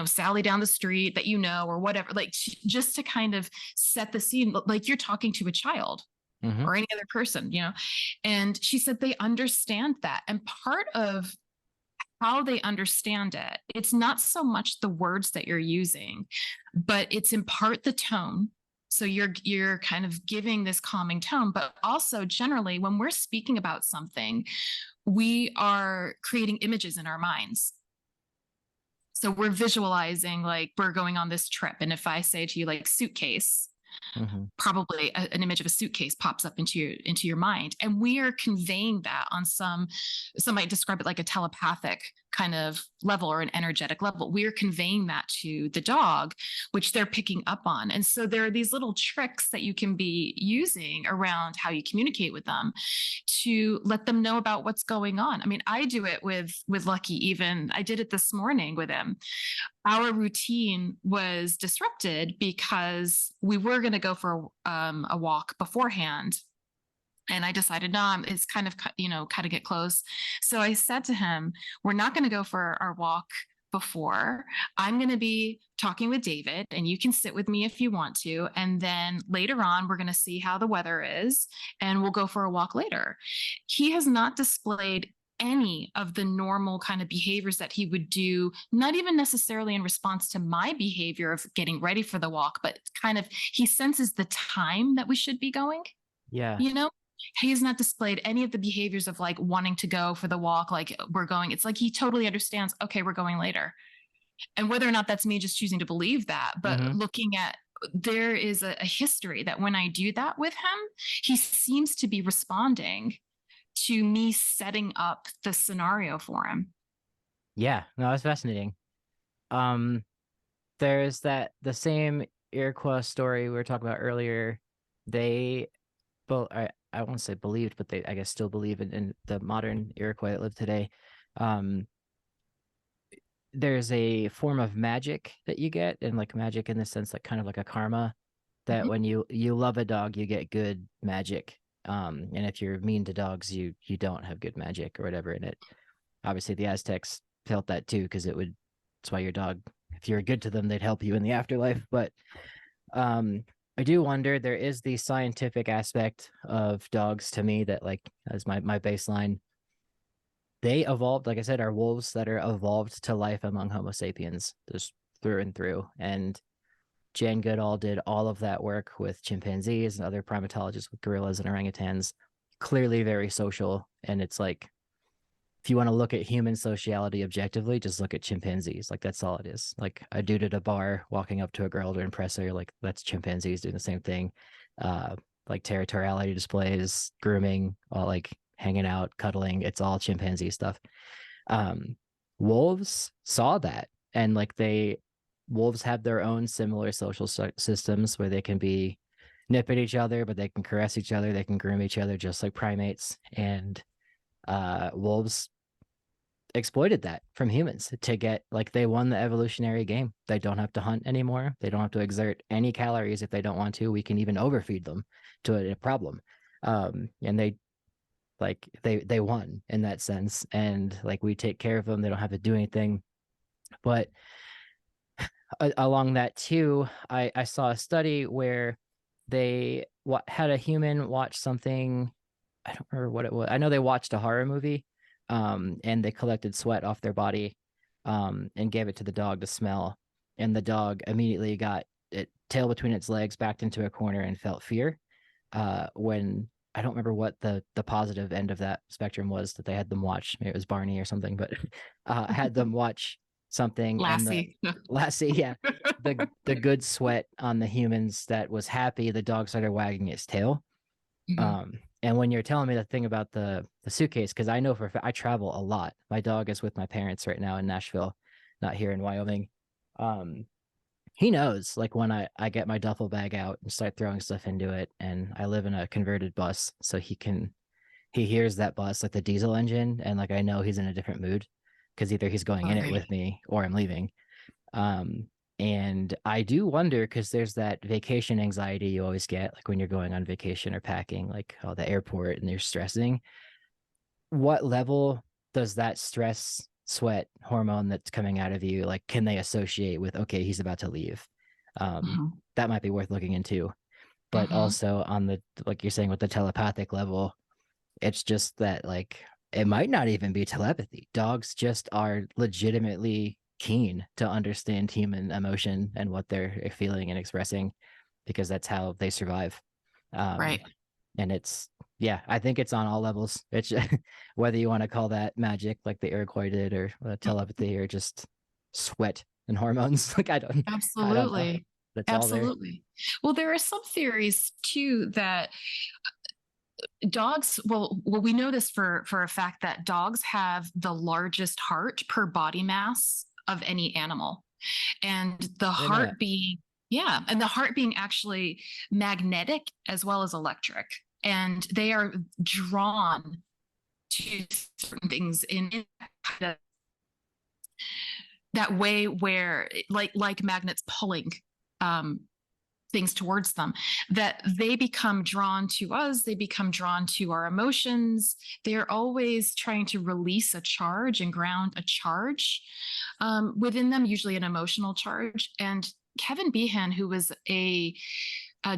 Sally down the street that or whatever, like just to kind of set the scene, like you're talking to a child or any other person. And she said they understand that. And part of how they understand it, it's not so much the words that you're using, but it's in part the tone. So you're kind of giving this calming tone, but also generally when we're speaking about something, we are creating images in our minds. So we're visualizing like we're going on this trip. And if I say to you like suitcase, probably an image of a suitcase pops up into your mind, and we are conveying that on some might describe it like a telepathic kind of level or an energetic level. We are conveying that to the dog, which they're picking up on. And so there are these little tricks that you can be using around how you communicate with them to let them know about what's going on. I mean, I do it with Lucky. Even I did it this morning with him. Our routine was disrupted because we were going to go for a walk beforehand. And I decided, no, it's kind of get close. So I said to him, we're not going to go for our walk before. I'm going to be talking with David, and you can sit with me if you want to. And then later on, we're going to see how the weather is, and we'll go for a walk later. He has not displayed any of the normal kind of behaviors that he would do, not even necessarily in response to my behavior of getting ready for the walk, but kind of he senses the time that we should be going. Yeah. He has not displayed any of the behaviors of like wanting to go for the walk, like we're going. It's like he totally understands, okay, we're going later. And whether or not that's me just choosing to believe that, but looking at, there is a history that when I do that with him, he seems to be responding to me setting up the scenario for him. Yeah, no, that's fascinating. There's the same Iroquois story we were talking about earlier. They both, I won't say believed, but they I guess still believe in the modern Iroquois that live today. There's a form of magic that you get, and like magic in the sense like kind of like a karma, that when you love a dog, you get good magic. And if you're mean to dogs, you don't have good magic or whatever in it. Obviously the Aztecs felt that too, because that's why your dog, if you're good to them, they'd help you in the afterlife. But I do wonder, there is the scientific aspect of dogs to me that like as my baseline. They evolved, like I said, are wolves that are evolved to life among Homo sapiens, just through and through. And Jane Goodall did all of that work with chimpanzees and other primatologists with gorillas and orangutans. Clearly very social. And it's like, if you want to look at human sociality objectively, just look at chimpanzees. Like that's all it is. Like a dude at a bar walking up to a girl to impress her, like that's chimpanzees doing the same thing. Like territoriality displays, grooming, all like hanging out, cuddling. It's all chimpanzee stuff. Wolves saw that, and like wolves have their own similar social systems where they can be nip at each other, but they can caress each other, they can groom each other just like primates. And wolves exploited that from humans to get, like, they won the evolutionary game. They don't have to hunt anymore. They don't have to exert any calories if they don't want to. We can even overfeed them to a problem. And they won in that sense. And like we take care of them. They don't have to do anything. But along that too, I saw a study where they had a human watch something. I don't remember what it was. I know they watched a horror movie, and they collected sweat off their body, and gave it to the dog to smell. And the dog immediately got it tail between its legs, backed into a corner, and felt fear. When I don't remember what the positive end of that spectrum was that they had them watch. Maybe it was Barney or something, but had them watch something, and the Lassie. Lassie, yeah, the good sweat on the humans that was happy, the dog started wagging its tail. Mhm. And when you're telling me the thing about the suitcase, because I know for a fact I travel a lot. My dog is with my parents right now in Nashville, not here in Wyoming. Um, he knows like when I get my duffel bag out and start throwing stuff into it, and I live in a converted bus, so he hears that bus, like the diesel engine, and like I know he's in a different mood because either he's going in it Right. with me or I'm leaving. Um, and I do wonder because there's that vacation anxiety you always get, like when you're going on vacation or packing, like oh, the airport and you're stressing. What level does that stress sweat hormone that's coming out of you, like, can they associate with, okay, he's about to leave? Mhm. That might be worth looking into. But Mhm. also on the, like you're saying, with the telepathic level, it's just that like it might not even be telepathy. Dogs just are legitimately keen to understand human emotion and what they're feeling and expressing because that's how they survive. Um, Right. and it's, yeah, I think it's on all levels. It's whether you want to call that magic like the Iroquois did, or telepathy, or just sweat and hormones. Like I don't know. Absolutely. That's all there. Absolutely. Well, there are some theories too that dogs, we know this for a fact that dogs have the largest heart per body mass of any animal. And the I didn't know that. heart being, yeah, and the heart being actually magnetic as well as electric. And they are drawn to certain things in kind of that way where like magnets pulling um, things towards them, that they become drawn to us, they become drawn to our emotions. They're always trying to release a charge and ground a charge within them, usually an emotional charge. And Kevin Behan, who was a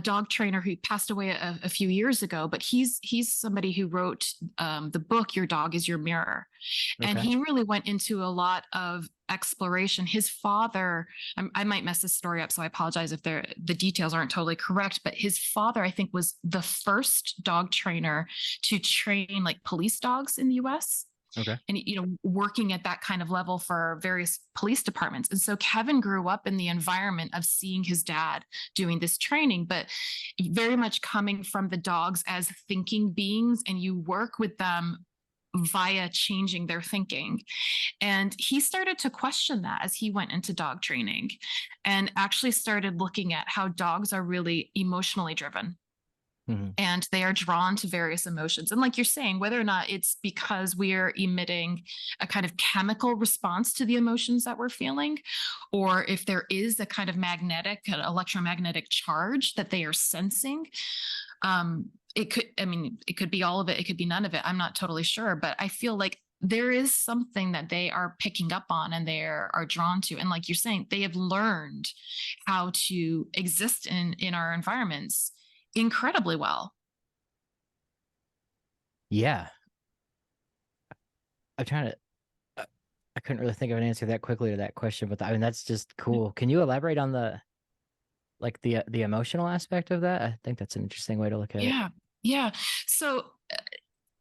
dog trainer who passed away a few years ago, but he's somebody who wrote the book Your Dog is Your Mirror, and Okay. he really went into a lot of exploration. His father, I might mess this story up, so I apologize if the details aren't totally correct, but his father, I think, was the first dog trainer to train like police dogs in the US, Okay. and working at that kind of level for various police departments. And so Kevin grew up in the environment of seeing his dad doing this training, but very much coming from the dogs as thinking beings, and you work with them via changing their thinking. And he started to question that as he went into dog training, and actually started looking at how dogs are really emotionally driven, Mm-hmm. and they are drawn to various emotions. And like you're saying, whether or not it's because we are emitting a kind of chemical response to the emotions that we're feeling, or if there is a kind of magnetic, an electromagnetic charge that they are sensing, it could, I mean, it could be all of it, it could be none of it. I'm not totally sure, but I feel like there is something that they are picking up on and they are drawn to. And like you're saying, they have learned how to exist in our environments incredibly well. Yeah. I'm trying to, I couldn't really think of an answer that quickly to that question, but I mean, that's just cool. Can you elaborate on the, like the emotional aspect of that? I think that's an interesting way to look at it. Yeah. Yeah. So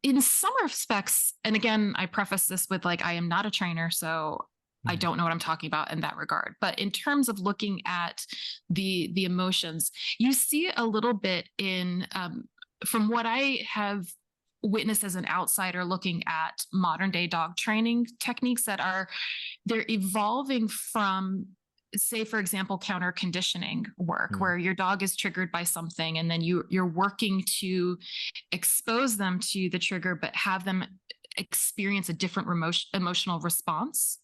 in some respects, and again, I preface this with like, I am not a trainer, so I Mhm. don't know what I'm talking about in that regard. But in terms of looking at the emotions, you see a little bit in from what I have witnessed as an outsider looking at modern day dog training techniques, that are they're evolving from, say for example, counter conditioning work, Mhm. where your dog is triggered by something and then you're working to expose them to the trigger but have them experience a different emotional response.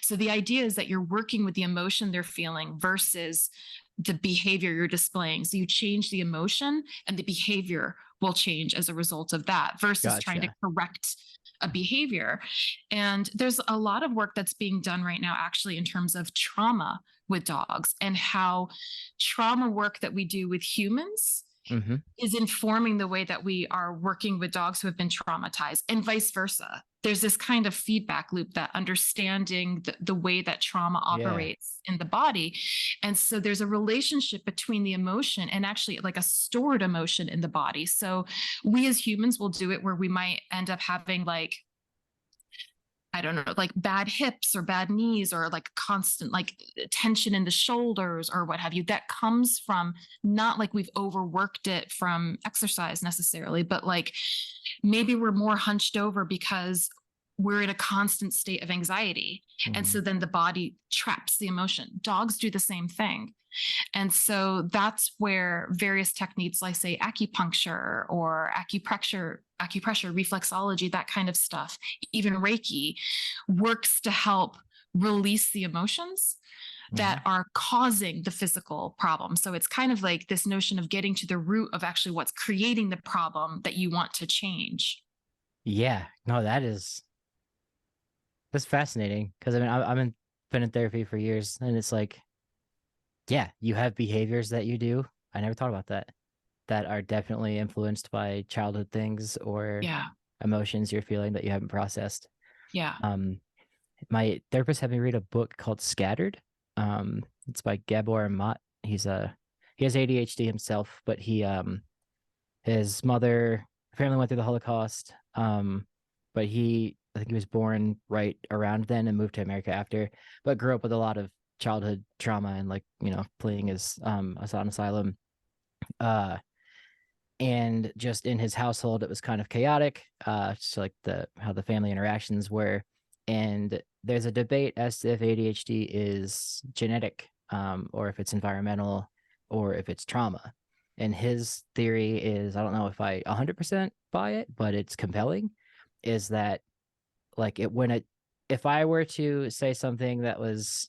So the idea is that you're working with the emotion they're feeling versus the behavior you're displaying. So you change the emotion and the behavior will change as a result of that versus trying to Gotcha. correct a behavior. And there's a lot of work that's being done right now, actually, in terms of trauma with dogs and how trauma work that we do with humans Mm-hmm. is informing the way that we are working with dogs who have been traumatized and vice versa. There's this kind of feedback loop, that understanding the way that trauma Yeah. operates in the body. And so there's a relationship between the emotion and actually like a stored emotion in the body. So we as humans will do it where we might end up having like, I don't know, like bad hips or bad knees or like constant like tension in the shoulders or what have you. That comes from not like we've overworked it from exercise necessarily, but like maybe we're more hunched over because we're in a constant state of anxiety. And Mm-hmm. so then the body traps the emotion. Dogs do the same thing. And so that's where various techniques like, say, acupuncture or acupressure, reflexology, that kind of stuff, even Reiki, works to help release the emotions that Mm-hmm. are causing the physical problem. So it's kind of like this notion of getting to the root of actually what's creating the problem that you want to change. Yeah. No, that's fascinating because I mean been in therapy for years, and it's like, yeah, you have behaviors that you do. I never thought about that. That are definitely influenced by childhood things or Yeah. emotions you're feeling that you haven't processed. Yeah. Um, my therapist had me read a book called Scattered. It's by Gabor Maté. He has ADHD himself, but his mother family went through the Holocaust. But I think he was born right around then and moved to America after, but grew up with a lot of childhood trauma and like, fleeing his an asylum. Uh and just in his household it was kind of chaotic, just like how the family interactions were. And there's a debate as to if ADHD is genetic, or if it's environmental, or if it's trauma. And his theory is, I don't know if I 100% buy it, but it's compelling, is that like if I were to say something that was,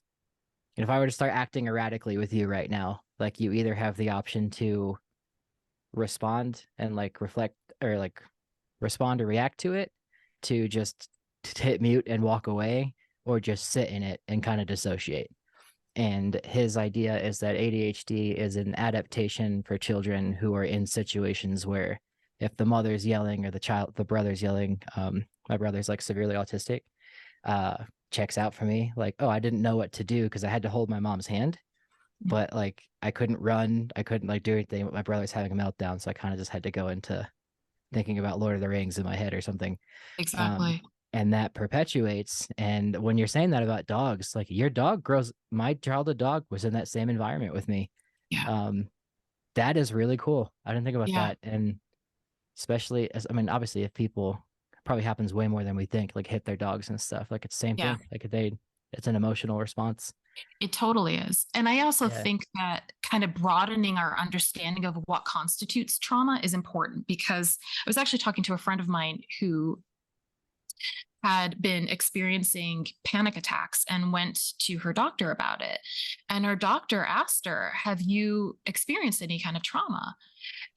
if I were to start acting erratically with you right now, like you either have the option to respond and like reflect, or like respond or react to it, to just hit mute and walk away, or just sit in it and kind of dissociate. And his idea is that ADHD is an adaptation for children who are in situations where if the mother's yelling or the brother's yelling, my brother's like severely autistic, uh, checks out for me. Like, oh, I didn't know what to do because I had to hold my mom's hand, but like I couldn't run, I couldn't like do anything. But my brother's having a meltdown, so I kind of just had to go into thinking about Lord of the Rings in my head or something. Um, Exactly. and that perpetuates. And when you're saying that about dogs, like your dog grows, my childhood dog was in that same environment with me. Yeah. Um, that is really cool. I didn't think about Yeah. that. And especially as, I mean, obviously if people, probably happens way more than we think, like hit their dogs and stuff, like it's the same Yeah. thing. Like it's an emotional response. It totally is. And I also Yeah. think that kind of broadening our understanding of what constitutes trauma is important, because I was actually talking to a friend of mine who had been experiencing panic attacks and went to her doctor about it. And her doctor asked her, "Have you experienced any kind of trauma?"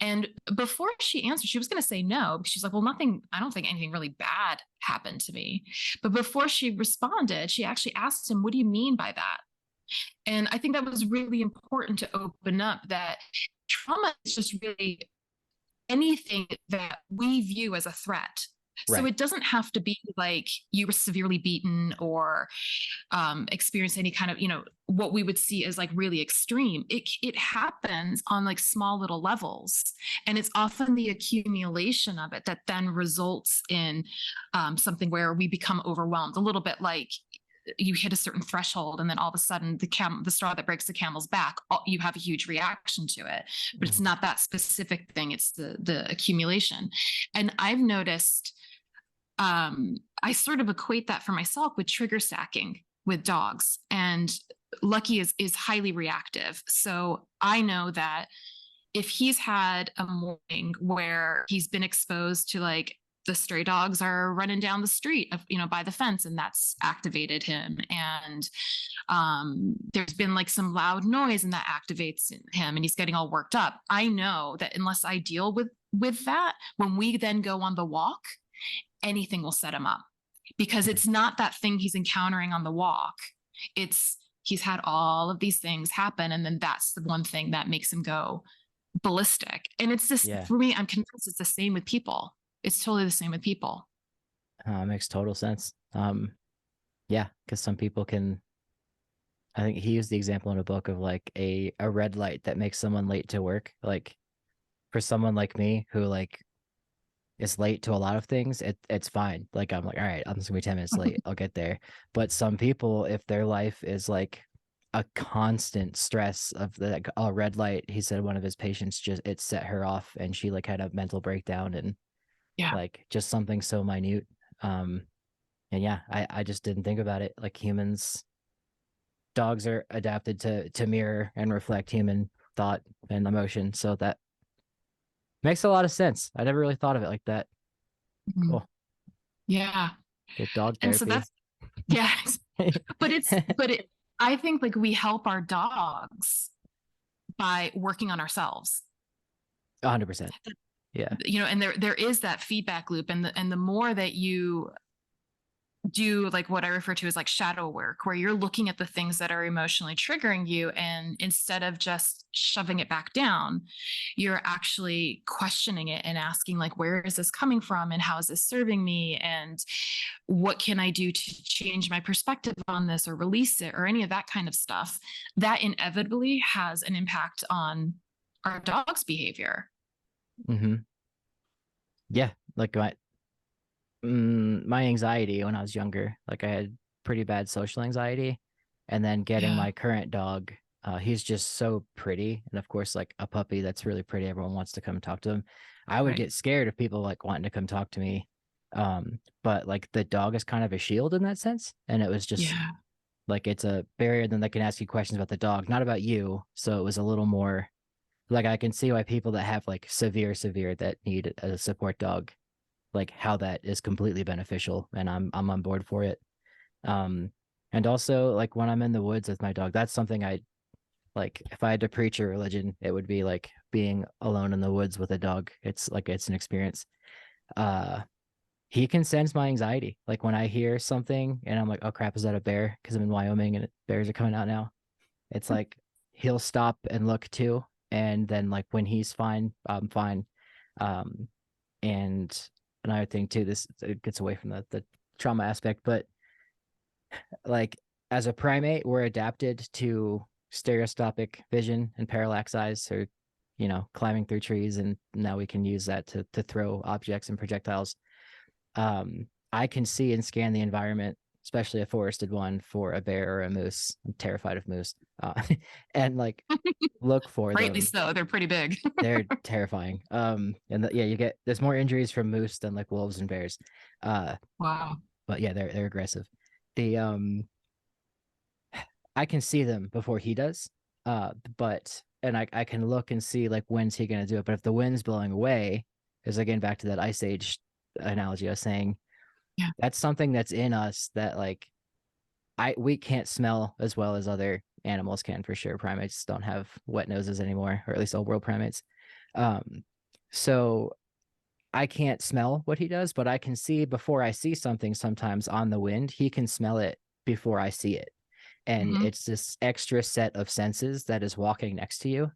And before she answered, she was going to say no. She's like, "Well, nothing, I don't think anything really bad happened to me." But before she responded, she actually asked him, "What do you mean by that?" And I think that was really important to open up that trauma is just really anything that we view as a threat. So Right. it doesn't have to be like you were severely beaten or experience any kind of, what we would see as like really extreme. It happens on like small little levels. And it's often the accumulation of it that then results in something where we become overwhelmed, a little bit like you hit a certain threshold and then all of a sudden the straw that breaks the camel's back, you have a huge reaction to it, but it's Mhm. not that specific thing, it's the accumulation. And I've noticed, I sort of equate that for myself with trigger stacking with dogs. And Lucky is highly reactive, so I know that if he's had a morning where he's been exposed to like the stray dogs are running down the street, by the fence, and that's activated him. And there's been like some loud noise, and that activates him, and he's getting all worked up. I know that unless I deal with that, when we then go on the walk, anything will set him up, because it's not that thing he's encountering on the walk. It's he's had all of these things happen, and then that's the one thing that makes him go ballistic. And it's just, for me, I'm convinced it's the same with people. It's totally the same with people. Makes total sense. Yeah, because some people can. I think he used the example in a book of like a red light that makes someone late to work. Like for someone like me who like is late to a lot of things, it's fine. Like I'm like, all right, I'm just gonna be 10 minutes late. I'll get there. But some people, if their life is like a constant stress of the red light, he said one of his patients just it set her off, and she like had a mental breakdown, and like just something so minute. And yeah, I just didn't think about it. Like humans, dogs are adapted to mirror and reflect human thought and emotion, so that makes a lot of sense. I never really thought of it like that. Cool. Yeah. Get dog therapy. And so that's but I think like we help our dogs by working on ourselves. 100%. Yeah. And there is that feedback loop, and the more that you do like what I refer to as like shadow work, where you're looking at the things that are emotionally triggering you, and instead of just shoving it back down, you're actually questioning it and asking like, where is this coming from, and how is this serving me, and what can I do to change my perspective on this or release it, or any of that kind of stuff, that inevitably has an impact on our dog's behavior. Yeah, like my anxiety when I was younger, like I had pretty bad social anxiety, and then getting my current dog, he's just so pretty, and of course like a puppy that's really pretty, everyone wants to come talk to him. I would get scared of people like wanting to come talk to me, but like the dog is kind of a shield in that sense, and it was just like it's a barrier. Then they can ask you questions about the dog, not about you, so it was a little more like I can see why people that have like severe that need a support dog, like how that is completely beneficial, and I'm on board for it. And also like when I'm in the woods with my dog, that's something I like. If I had to preach a religion, it would be like being alone in the woods with a dog. It's like it's an experience. He can sense my anxiety. Like when I hear something and I'm like, oh crap, is that a bear? Because I'm in Wyoming and bears are coming out now. It's like he'll stop and look too, and then like when he's fine, I'm fine. And another thing too, this it gets away from the trauma aspect, but like as a primate, we're adapted to stereoscopic vision and parallax eyes, or climbing through trees, and now we can use that to throw objects and projectiles. I can see and scan the environment, especially a forested one, for a bear or a moose. I'm terrified of moose. And like look for Rightly them. so, they're pretty big. They're terrifying. And you get there's more injuries from moose than like wolves and bears. Wow. But yeah, they're aggressive. The I can see them before he does. But I can look and see like when's he gonna do it. But if the wind's blowing away, is again back to that ice age analogy I was saying. Yeah. That's something that's in us that like we can't smell as well as other animals can, for sure. Primates don't have wet noses anymore, or at least old world primates. So I can't smell what he does, but I can see before I see something. Sometimes on the wind, he can smell it before I see it. And it's this extra set of senses that is walking next to you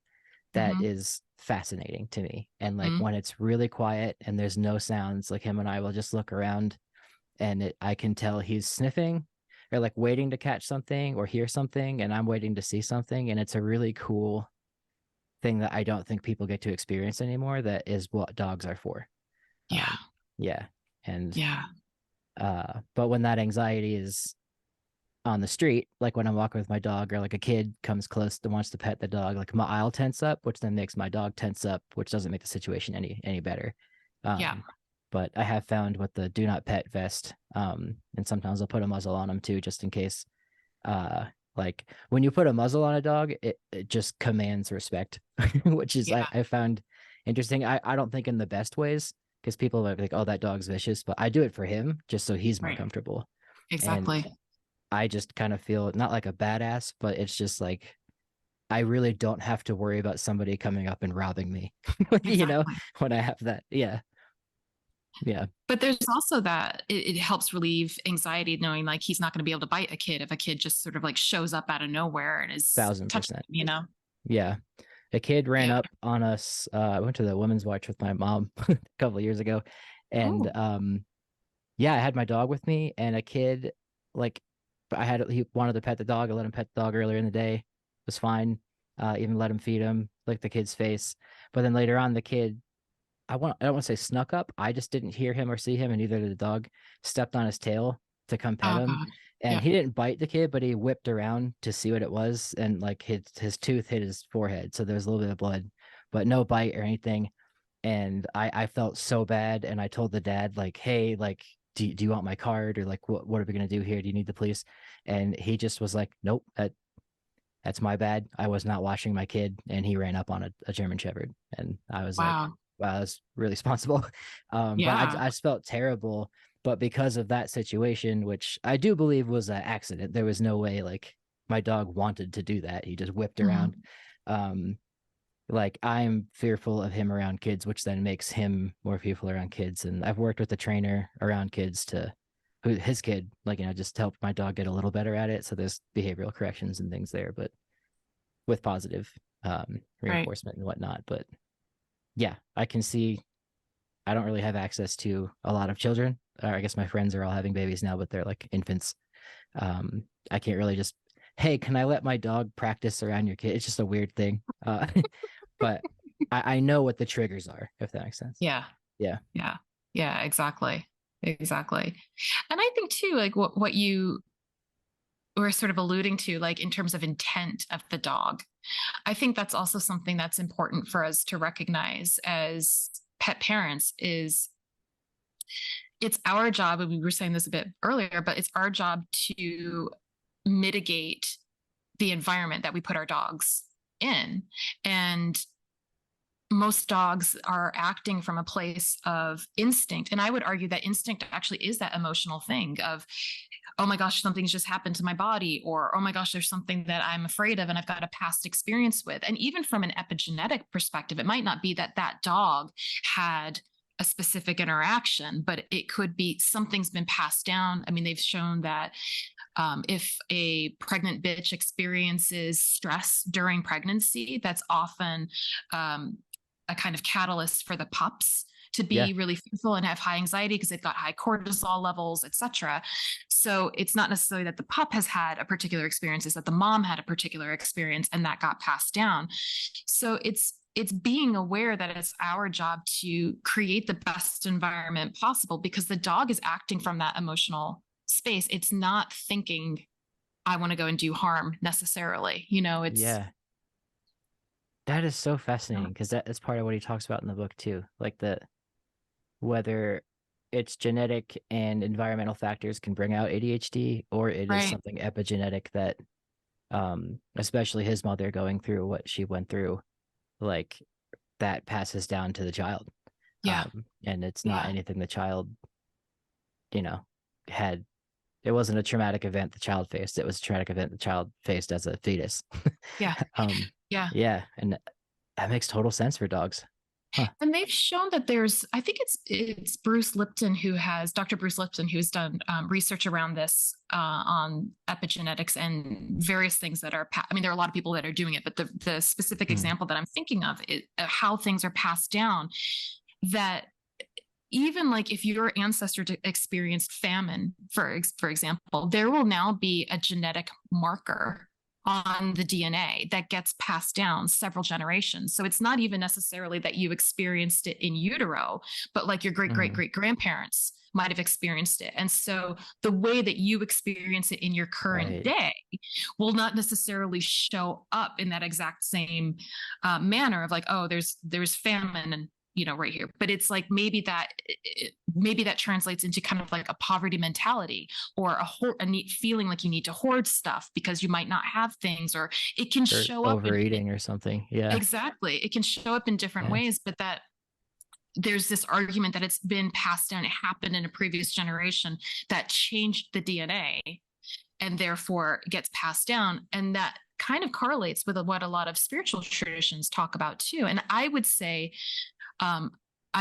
that is fascinating to me. And like when it's really quiet and there's no sounds, like him and I will just look around, and I can tell he's sniffing or like waiting to catch something or hear something, and I'm waiting to see something. And it's a really cool thing that I don't think people get to experience anymore. That is what dogs are for. And but when that anxiety is on the street, like when I'm walking with my dog, or like a kid comes close and wants to pet the dog, like I'll tense up, which then makes my dog tense up, which doesn't make the situation any better. But I have found with the do not pet vest, and sometimes I'll put a muzzle on them too, just in case. Like when you put a muzzle on a dog, it just commands respect, which is I found interesting. I don't think in the best ways, because people are like, oh, that dog's vicious, but I do it for him just so he's more Right. comfortable. Exactly. And I just kind of feel not like a badass, but it's just like I really don't have to worry about somebody coming up and robbing me, you know, Exactly. when I have that. Yeah. Yeah. But there's also that it helps relieve anxiety knowing like he's not going to be able to bite a kid if a kid just sort of like shows up out of nowhere and is touching 1000%. him, you know? Yeah. A kid ran Yeah. up on us. I went to the women's watch with my mom a couple of years ago. And Oh, yeah, I had my dog with me, and a kid, like, he wanted to pet the dog. I let him pet the dog earlier in the day. It was fine. Even let him feed him, lick the kid's face. But then later on, the kid, I don't want to say snuck up. I just didn't hear him or see him, and neither did the dog. Stepped on his tail to come pet oh him, God. and Yeah. he didn't bite the kid, but he whipped around to see what it was, and like his tooth hit his forehead, so there's a little bit of blood, but no bite or anything. And I felt so bad, and I told the dad like, hey, like, do you want my card, or like what are we gonna do here? Do you need the police? And he just was like, nope, that's my bad. I was not watching my kid, and he ran up on a German Shepherd, and I was like, Wow. wow, that's really responsible. But Yeah. I just felt terrible. But because of that situation, which I do believe was an accident, there was no way like my dog wanted to do that. He just whipped around. Mhm. Um, like I'm fearful of him around kids, which then makes him more fearful around kids. And I've worked with a trainer around kids who his kid, like, just helped my dog get a little better at it. So there's behavioral corrections and things there, but with positive Right. reinforcement and whatnot. But yeah, I can see I don't really have access to a lot of children. Or I guess my friends are all having babies now, but they're like infants. I can't really just, hey, can I let my dog practice around your kid? It's just a weird thing. But I know what the triggers are, if that makes sense. Yeah. Yeah. Yeah. Yeah. Exactly. Exactly. And I think too, like what you were sort of alluding to, like in terms of intent of the dog, I think that's also something that's important for us to recognize as pet parents is it's our job, and we were saying this a bit earlier, but it's our job to mitigate the environment that we put our dogs in. And most dogs are acting from a place of instinct. And I would argue that instinct actually is that emotional thing of, oh my gosh, something's just happened to my body, or oh my gosh, there's something that I'm afraid of and I've got a past experience with. And even from an epigenetic perspective, it might not be that that dog had a specific interaction, but it could be something's been passed down. I mean, they've shown that if a pregnant bitch experiences stress during pregnancy, that's often a kind of catalyst for the pups to Yeah. be really fearful and have high anxiety because they've got high cortisol levels, etc. So it's not necessarily that the pup has had a particular experience, it's that the mom had a particular experience and that got passed down. So it's being aware that it's our job to create the best environment possible because the dog is acting from that emotional space. It's not thinking, I want to go and do harm necessarily. You know, it's Yeah. That is so fascinating because that is part of what he talks about in the book too. Like whether it's genetic and environmental factors can bring out ADHD, or it is right. something epigenetic that especially his mother going through what she went through, like that passes down to the child. Yeah. And it's not Yeah. anything the child, you know, had. It wasn't a traumatic event the child faced. It was a traumatic event the child faced as a fetus. Yeah. Yeah. Yeah, and that makes total sense for dogs. Huh. And they've shown that there's, I think it's Bruce Lipton who has, Dr. Bruce Lipton, who's done research around this on epigenetics and various things that are, I mean, there are a lot of people that are doing it, but the specific example that I'm thinking of is how things are passed down, that even like if your ancestor experienced famine, for example, there will now be a genetic marker on the DNA that gets passed down several generations. So it's not even necessarily that you experienced it in utero, but like your great great great grandparents might have experienced it. And so the way that you experience it in your current day will not necessarily show up in that exact same manner of like, oh, there's famine and right here, but it's like maybe that translates into kind of like a poverty mentality or a neat feeling like you need to hoard stuff because you might not have things, or it can show up overeating or something. Yeah, exactly, it can show up in different ways, but that there's this argument that it's been passed down, it happened in a previous generation that changed the DNA and therefore gets passed down. And that kind of correlates with what a lot of spiritual traditions talk about too. And I would say, I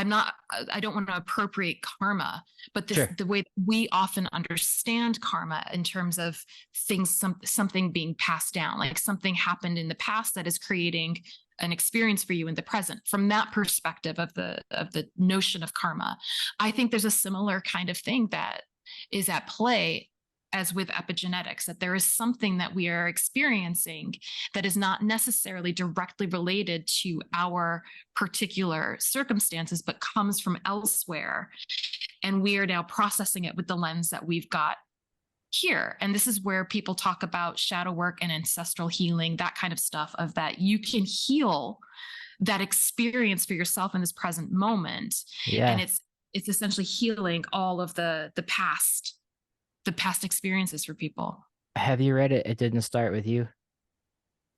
don't want to appropriate karma, but the way that we often understand karma in terms of things, something being passed down, like something happened in the past that is creating an experience for you in the present. From that perspective of the notion of karma, I think there's a similar kind of thing that is at play as with epigenetics, that there is something that we are experiencing that is not necessarily directly related to our particular circumstances, but comes from elsewhere. And we are now processing it with the lens that we've got here. And this is where people talk about shadow work and ancestral healing, that kind of stuff, of that you can heal that experience for yourself in this present moment. Yeah. And it's essentially healing all of the past experiences for people. Have you read It Didn't Start With You?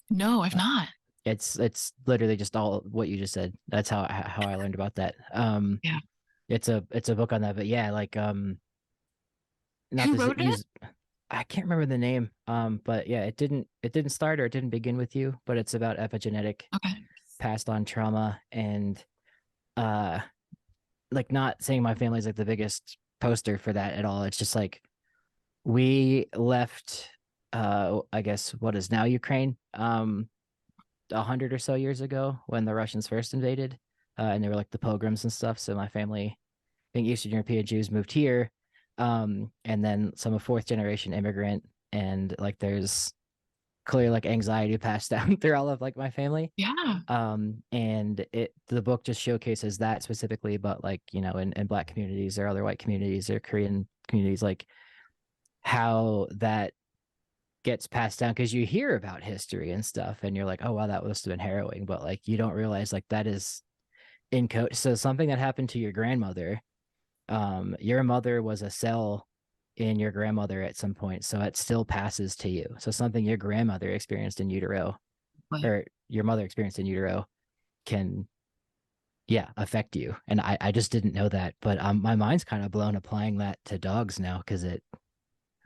No, I've not. It's literally just all what you just said. That's how I learned about that. Yeah. It's a book on that, but yeah, like not Who to wrote use it? I can't remember the name. But yeah, it didn't start, or it didn't begin with you, but it's about epigenetic passed on trauma. And like, not saying my family's like the biggest poster for that at all. It's just like, we left I guess what is now Ukraine 100 or so years ago when the Russians first invaded, and they were like the pogroms and stuff. So my family, being Eastern European Jews, moved here, and then some a fourth generation immigrant, and like there's clear like anxiety passed down through all of like my family. Yeah. And the book just showcases that specifically, but like, you know, in Black communities or other white communities or Korean communities, like how that gets passed down, because you hear about history and stuff and you're like, oh wow, that must have been harrowing, but like you don't realize like that is in code. So something that happened to your grandmother, your mother was a cell in your grandmother at some point, so it still passes to you. So something your grandmother experienced in utero, or your mother experienced in utero, can affect you. And I just didn't know that, but my mind's kind of blown applying that to dogs now, because I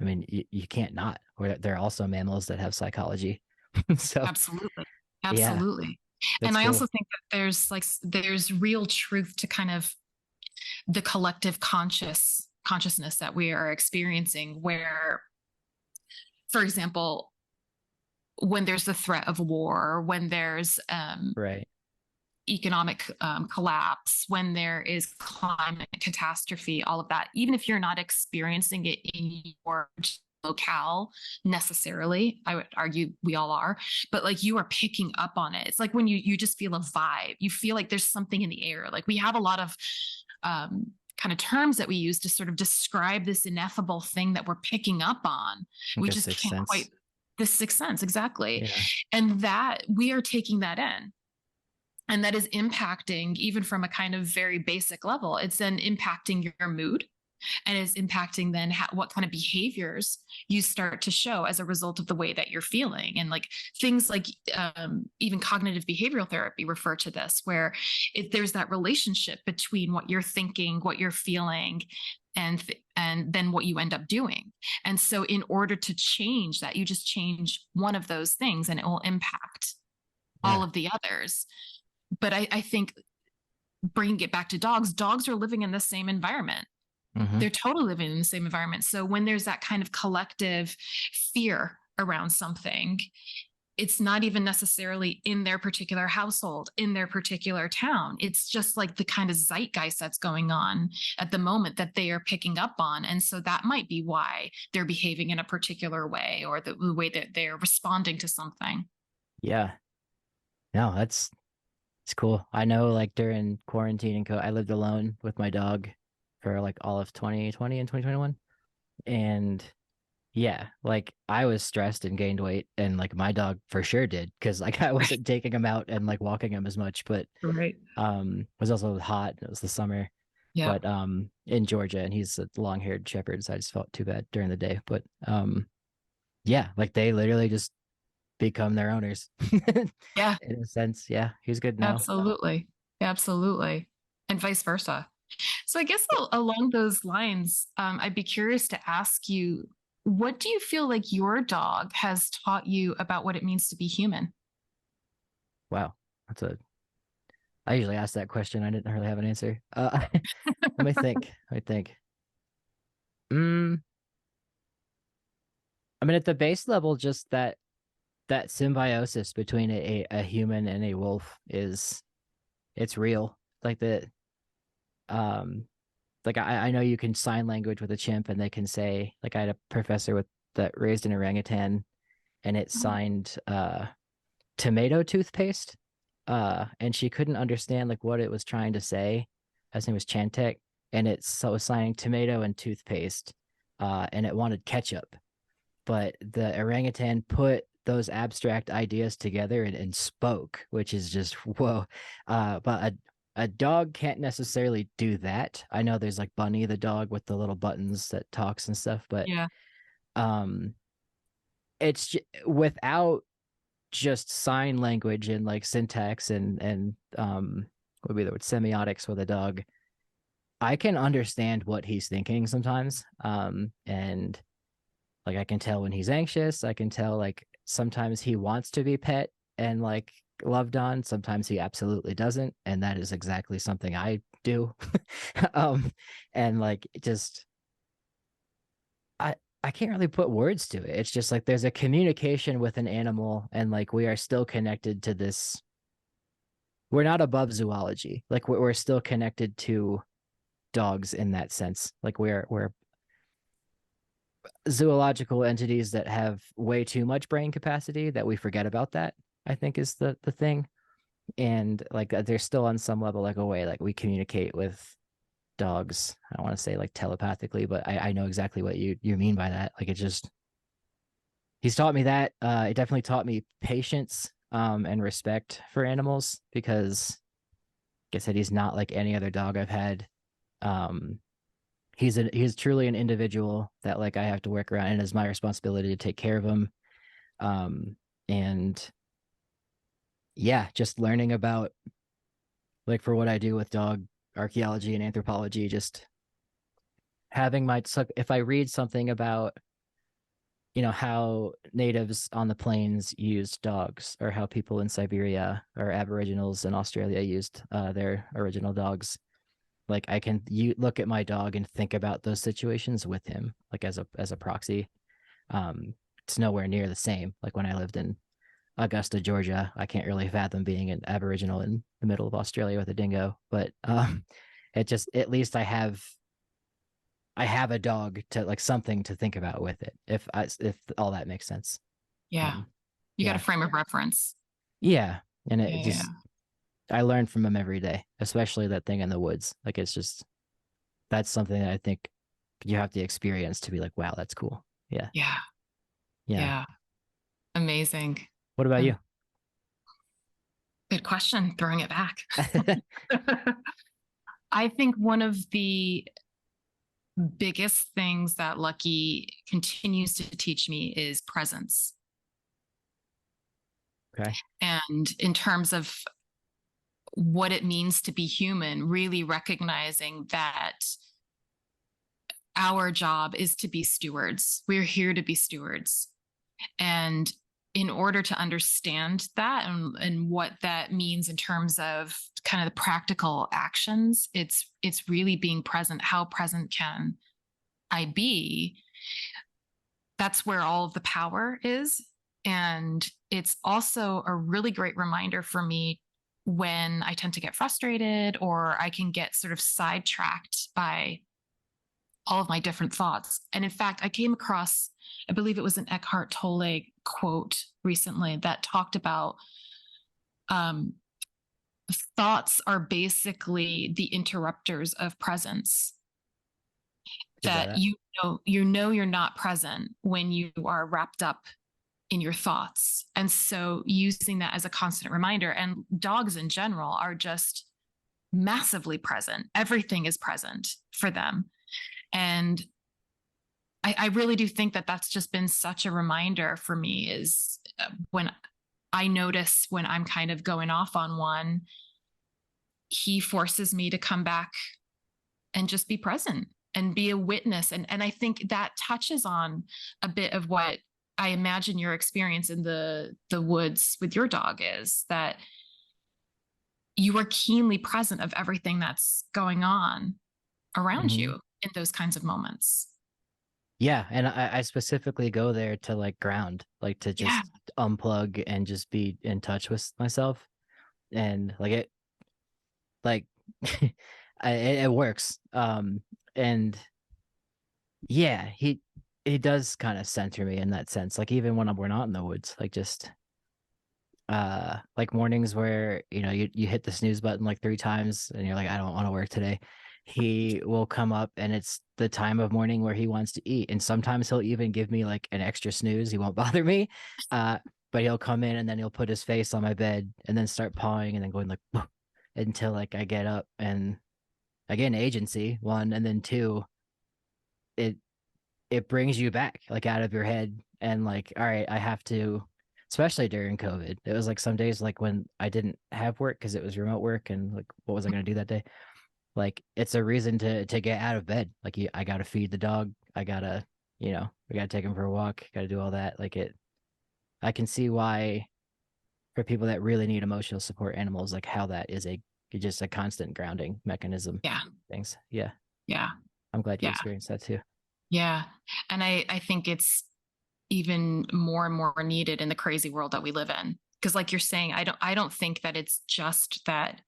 mean, you can't not. Or they're also mammals that have psychology. So Absolutely. yeah, And I cool. also think that there's real truth to kind of the collective consciousness that we are experiencing, where, for example, when there's the threat of war, when there's Right. economic collapse, when there is climate catastrophe, all of that, even if you're not experiencing it in your locale necessarily, I would argue we all are, but like you are picking up on it. It's like when you just feel a vibe, you feel like there's something in the air. Like we have a lot of kind of terms that we use to sort of describe this ineffable thing that we're picking up on. Like we just can't sense. quite, the sixth sense, exactly. Yeah. And that we are taking that in. And that is impacting, even from a kind of very basic level, it's then impacting your mood, and is impacting then what kind of behaviors you start to show as a result of the way that you're feeling. And like things like even cognitive behavioral therapy refer to this, where there's that relationship between what you're thinking, what you're feeling, and then what you end up doing. And so in order to change that, you just change one of those things and it will impact all of the others. But I think, bringing it back to dogs are living in the same environment. Mm-hmm. They're totally living in the same environment. So when there's that kind of collective fear around something, it's not even necessarily in their particular household, in their particular town. It's just like the kind of zeitgeist that's going on at the moment that they are picking up on. And so that might be why they're behaving in a particular way, or the way that they're responding to something. Yeah. No, it's cool. I know, like during quarantine and I lived alone with my dog for like all of 2020 and 2021. And yeah, like I was stressed and gained weight, and like my dog for sure did, because like I wasn't taking him out and like walking him as much. But it was also hot. It was the summer. Yeah. But in Georgia, and he's a long-haired shepherd, so I just felt too bad during the day. But yeah, like they literally just become their owners. Yeah. In a sense. Yeah. He's good now. Absolutely. and vice versa. So I guess along those lines, I'd be curious to ask you, what do you feel like your dog has taught you about what it means to be human? Wow, that's a. I usually ask that question. I didn't really have an answer. Let me think. Let me think. Mm, I mean, at the base level, just that symbiosis between a human and a wolf is it's real. Like the um like I know you can sign language with a chimp and they can say, like, I had a professor with that raised an orangutan and it Mhm. signed tomato toothpaste. And she couldn't understand like what it was trying to say. His name was Chantek, and it was signing tomato and toothpaste, and it wanted ketchup. But the orangutan put those abstract ideas together and spoke, which is just whoa. But a dog can't necessarily do that. I know there's like Bunny the dog with the little buttons that talks and stuff, but Yeah. um, without just sign language and like syntax and what would be the word semiotics with a dog. I can understand what he's thinking sometimes. And like I can tell when he's anxious. I can tell like sometimes he wants to be pet and like loved on. Sometimes he absolutely doesn't, and that is exactly something I do. um, and like just I I can't really put words to it. It's just like there's a communication with an animal, and like we are still connected to this. We're not above zoology. Like we're still connected to dogs in that sense. Like we're zoological entities that have way too much brain capacity that we forget about that, I think is the thing. And like they're still on some level like a way like we communicate with dogs. I don't want to say like telepathically, but I know exactly what you mean by that. Like it just he's taught me that. It definitely taught me patience and respect for animals because like I said, he's not like any other dog I've had. Um he's truly an individual that like I have to work around and it's my responsibility to take care of him. And yeah, just learning about like for what I do with dog archaeology and anthropology, just having my so if I read something about how natives on the plains used dogs or how people in Siberia or aboriginals in Australia used their original dogs, like I can you look at my dog and think about those situations with him like as a proxy. It's nowhere near the same. Like when I lived in Augusta, Georgia, I can't really fathom being an Aboriginal in the middle of Australia with a dingo, but it just at least I have a dog to like something to think about with it. If all that makes sense. Yeah. Um, You got a yeah, frame of reference. yeah, and it Yeah. just I learn from him every day, especially that thing in the woods. Like it's just that's something that I think you have to experience to be like, wow, that's cool. Yeah, Yeah. yeah. Yeah. Amazing. What about Um, you? Good question. Throwing it back. I think one of the biggest things that Lucky continues to teach me is presence. Okay. And in terms of what it means to be human, really recognizing that our job is to be stewards. We're here to be stewards. And in order to understand that and what that means in terms of kind of the practical actions, it's really being present. How present can I be? That's where all of the power is. And it's also a really great reminder for me when I tend to get frustrated or I can get sort of sidetracked by all of my different thoughts. And in fact, I came across, I believe it was an Eckhart Tolle quote recently that talked about um, thoughts are basically the interrupters of presence. Good by That that. you know you're not present when you are wrapped up in your thoughts. And so using that as a constant reminder, and dogs in general are just massively present. Everything is present for them. And I really do think that that's just been such a reminder for me is when I notice when I'm kind of going off on one, he forces me to come back and just be present and be a witness. And I think that touches on a bit of what I imagine your experience in the woods with your dog is, that you are keenly present of everything that's going on around Mhm. you in those kinds of moments. Yeah, and I specifically go there to like ground, like to Yeah. just unplug and just be in touch with myself. And like like it works. And yeah, he does kind of center me in that sense. Like even when we're not in the woods, like just like mornings where you hit the snooze button like 3 times and you're like, I don't want to work today. He will come up and it's the time of morning where he wants to eat, and sometimes he'll even give me like an extra snooze. He won't bother me, but he'll come in and then he'll put his face on my bed and then start pawing and then going like until like I get up. And again, agency, one, and then two, it it brings you back like out of your head and like, all right, I have to, especially during COVID. It was like some days like when I didn't have work because it was remote work, and like what was I going to do that day? Like it's a reason to get out of bed. Like I got to feed the dog. I got to, we got to take him for a walk, got to do all that. Like I can see why for people that really need emotional support animals, like how that is just a constant grounding mechanism. Yeah. Things. Yeah. Yeah. I'm glad you Yeah. experienced that too. Yeah. And I think it's even more and more needed in the crazy world that we live in. Because like you're saying, I don't think that it's just that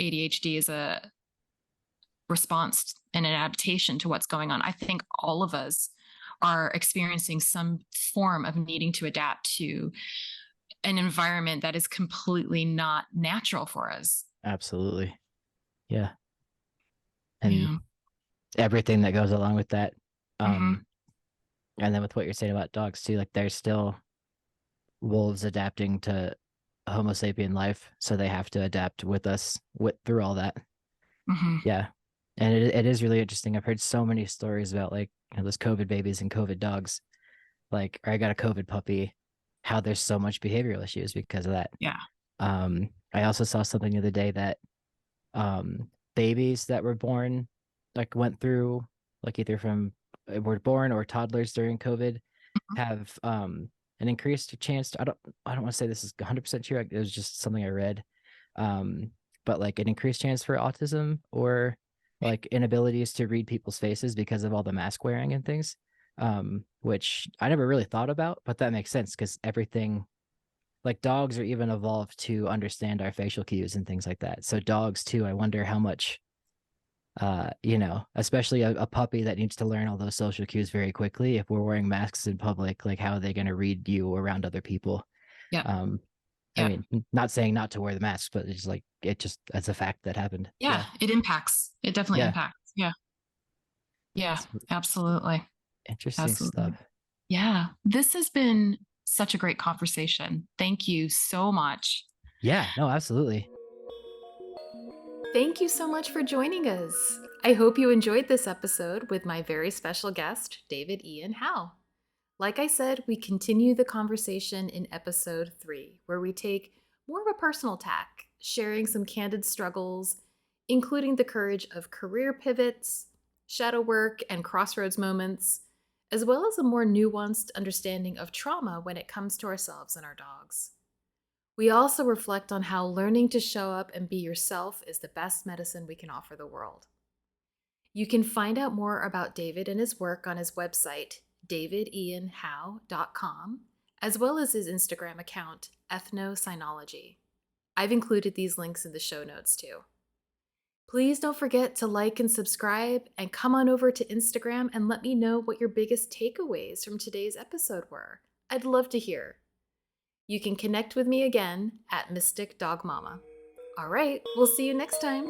ADHD is a response and an adaptation to what's going on. I think all of us are experiencing some form of needing to adapt to an environment that is completely not natural for us. Absolutely. Yeah. And Yeah. everything that goes along with that. Mm-hmm. And then with what you're saying about dogs too, like there's still wolves adapting to Homo sapien life, so they have to adapt with us through all that. Mm-hmm. Yeah, and it is really interesting. I've heard so many stories about like those COVID babies and COVID dogs. Like, or I got a COVID puppy. How there's so much behavioral issues because of that. Yeah. I also saw something the other day that babies that were born like went through like either from were born or toddlers during COVID have an increased chance to, I don't want to say this is 100% true. It was just something I read. But like an increased chance for autism or like inabilities to read people's faces because of all the mask wearing and things. Which I never really thought about, but that makes sense because everything, like dogs are even evolved to understand our facial cues and things like that. So dogs too, I wonder how much especially a puppy that needs to learn all those social cues very quickly. If we're wearing masks in public, like how are they going to read you around other people? Yeah. Um, I Yeah. mean, not saying not to wear the mask, but it's like that's a fact that happened. Yeah. It impacts. It definitely Yeah. impacts. Yeah. Yeah. Absolutely. Interesting stuff. Absolutely. Yeah. This has been such a great conversation. Thank you so much. Yeah, no, absolutely. Thank you so much for joining us. I hope you enjoyed this episode with my very special guest, David Ian Howe. Like I said, we continue the conversation in episode 3, where we take more of a personal tack, sharing some candid struggles, including the courage of career pivots, shadow work, and crossroads moments, as well as a more nuanced understanding of trauma when it comes to ourselves and our dogs. We also reflect on how learning to show up and be yourself is the best medicine we can offer the world. You can find out more about David and his work on his website, davidianhowe.com, as well as his Instagram account, ethnosynology. I've included these links in the show notes too. Please don't forget to like and subscribe, and come on over to Instagram and let me know what your biggest takeaways from today's episode were. I'd love to hear. You can connect with me again at Mystic Dog Mama. All right, we'll see you next time.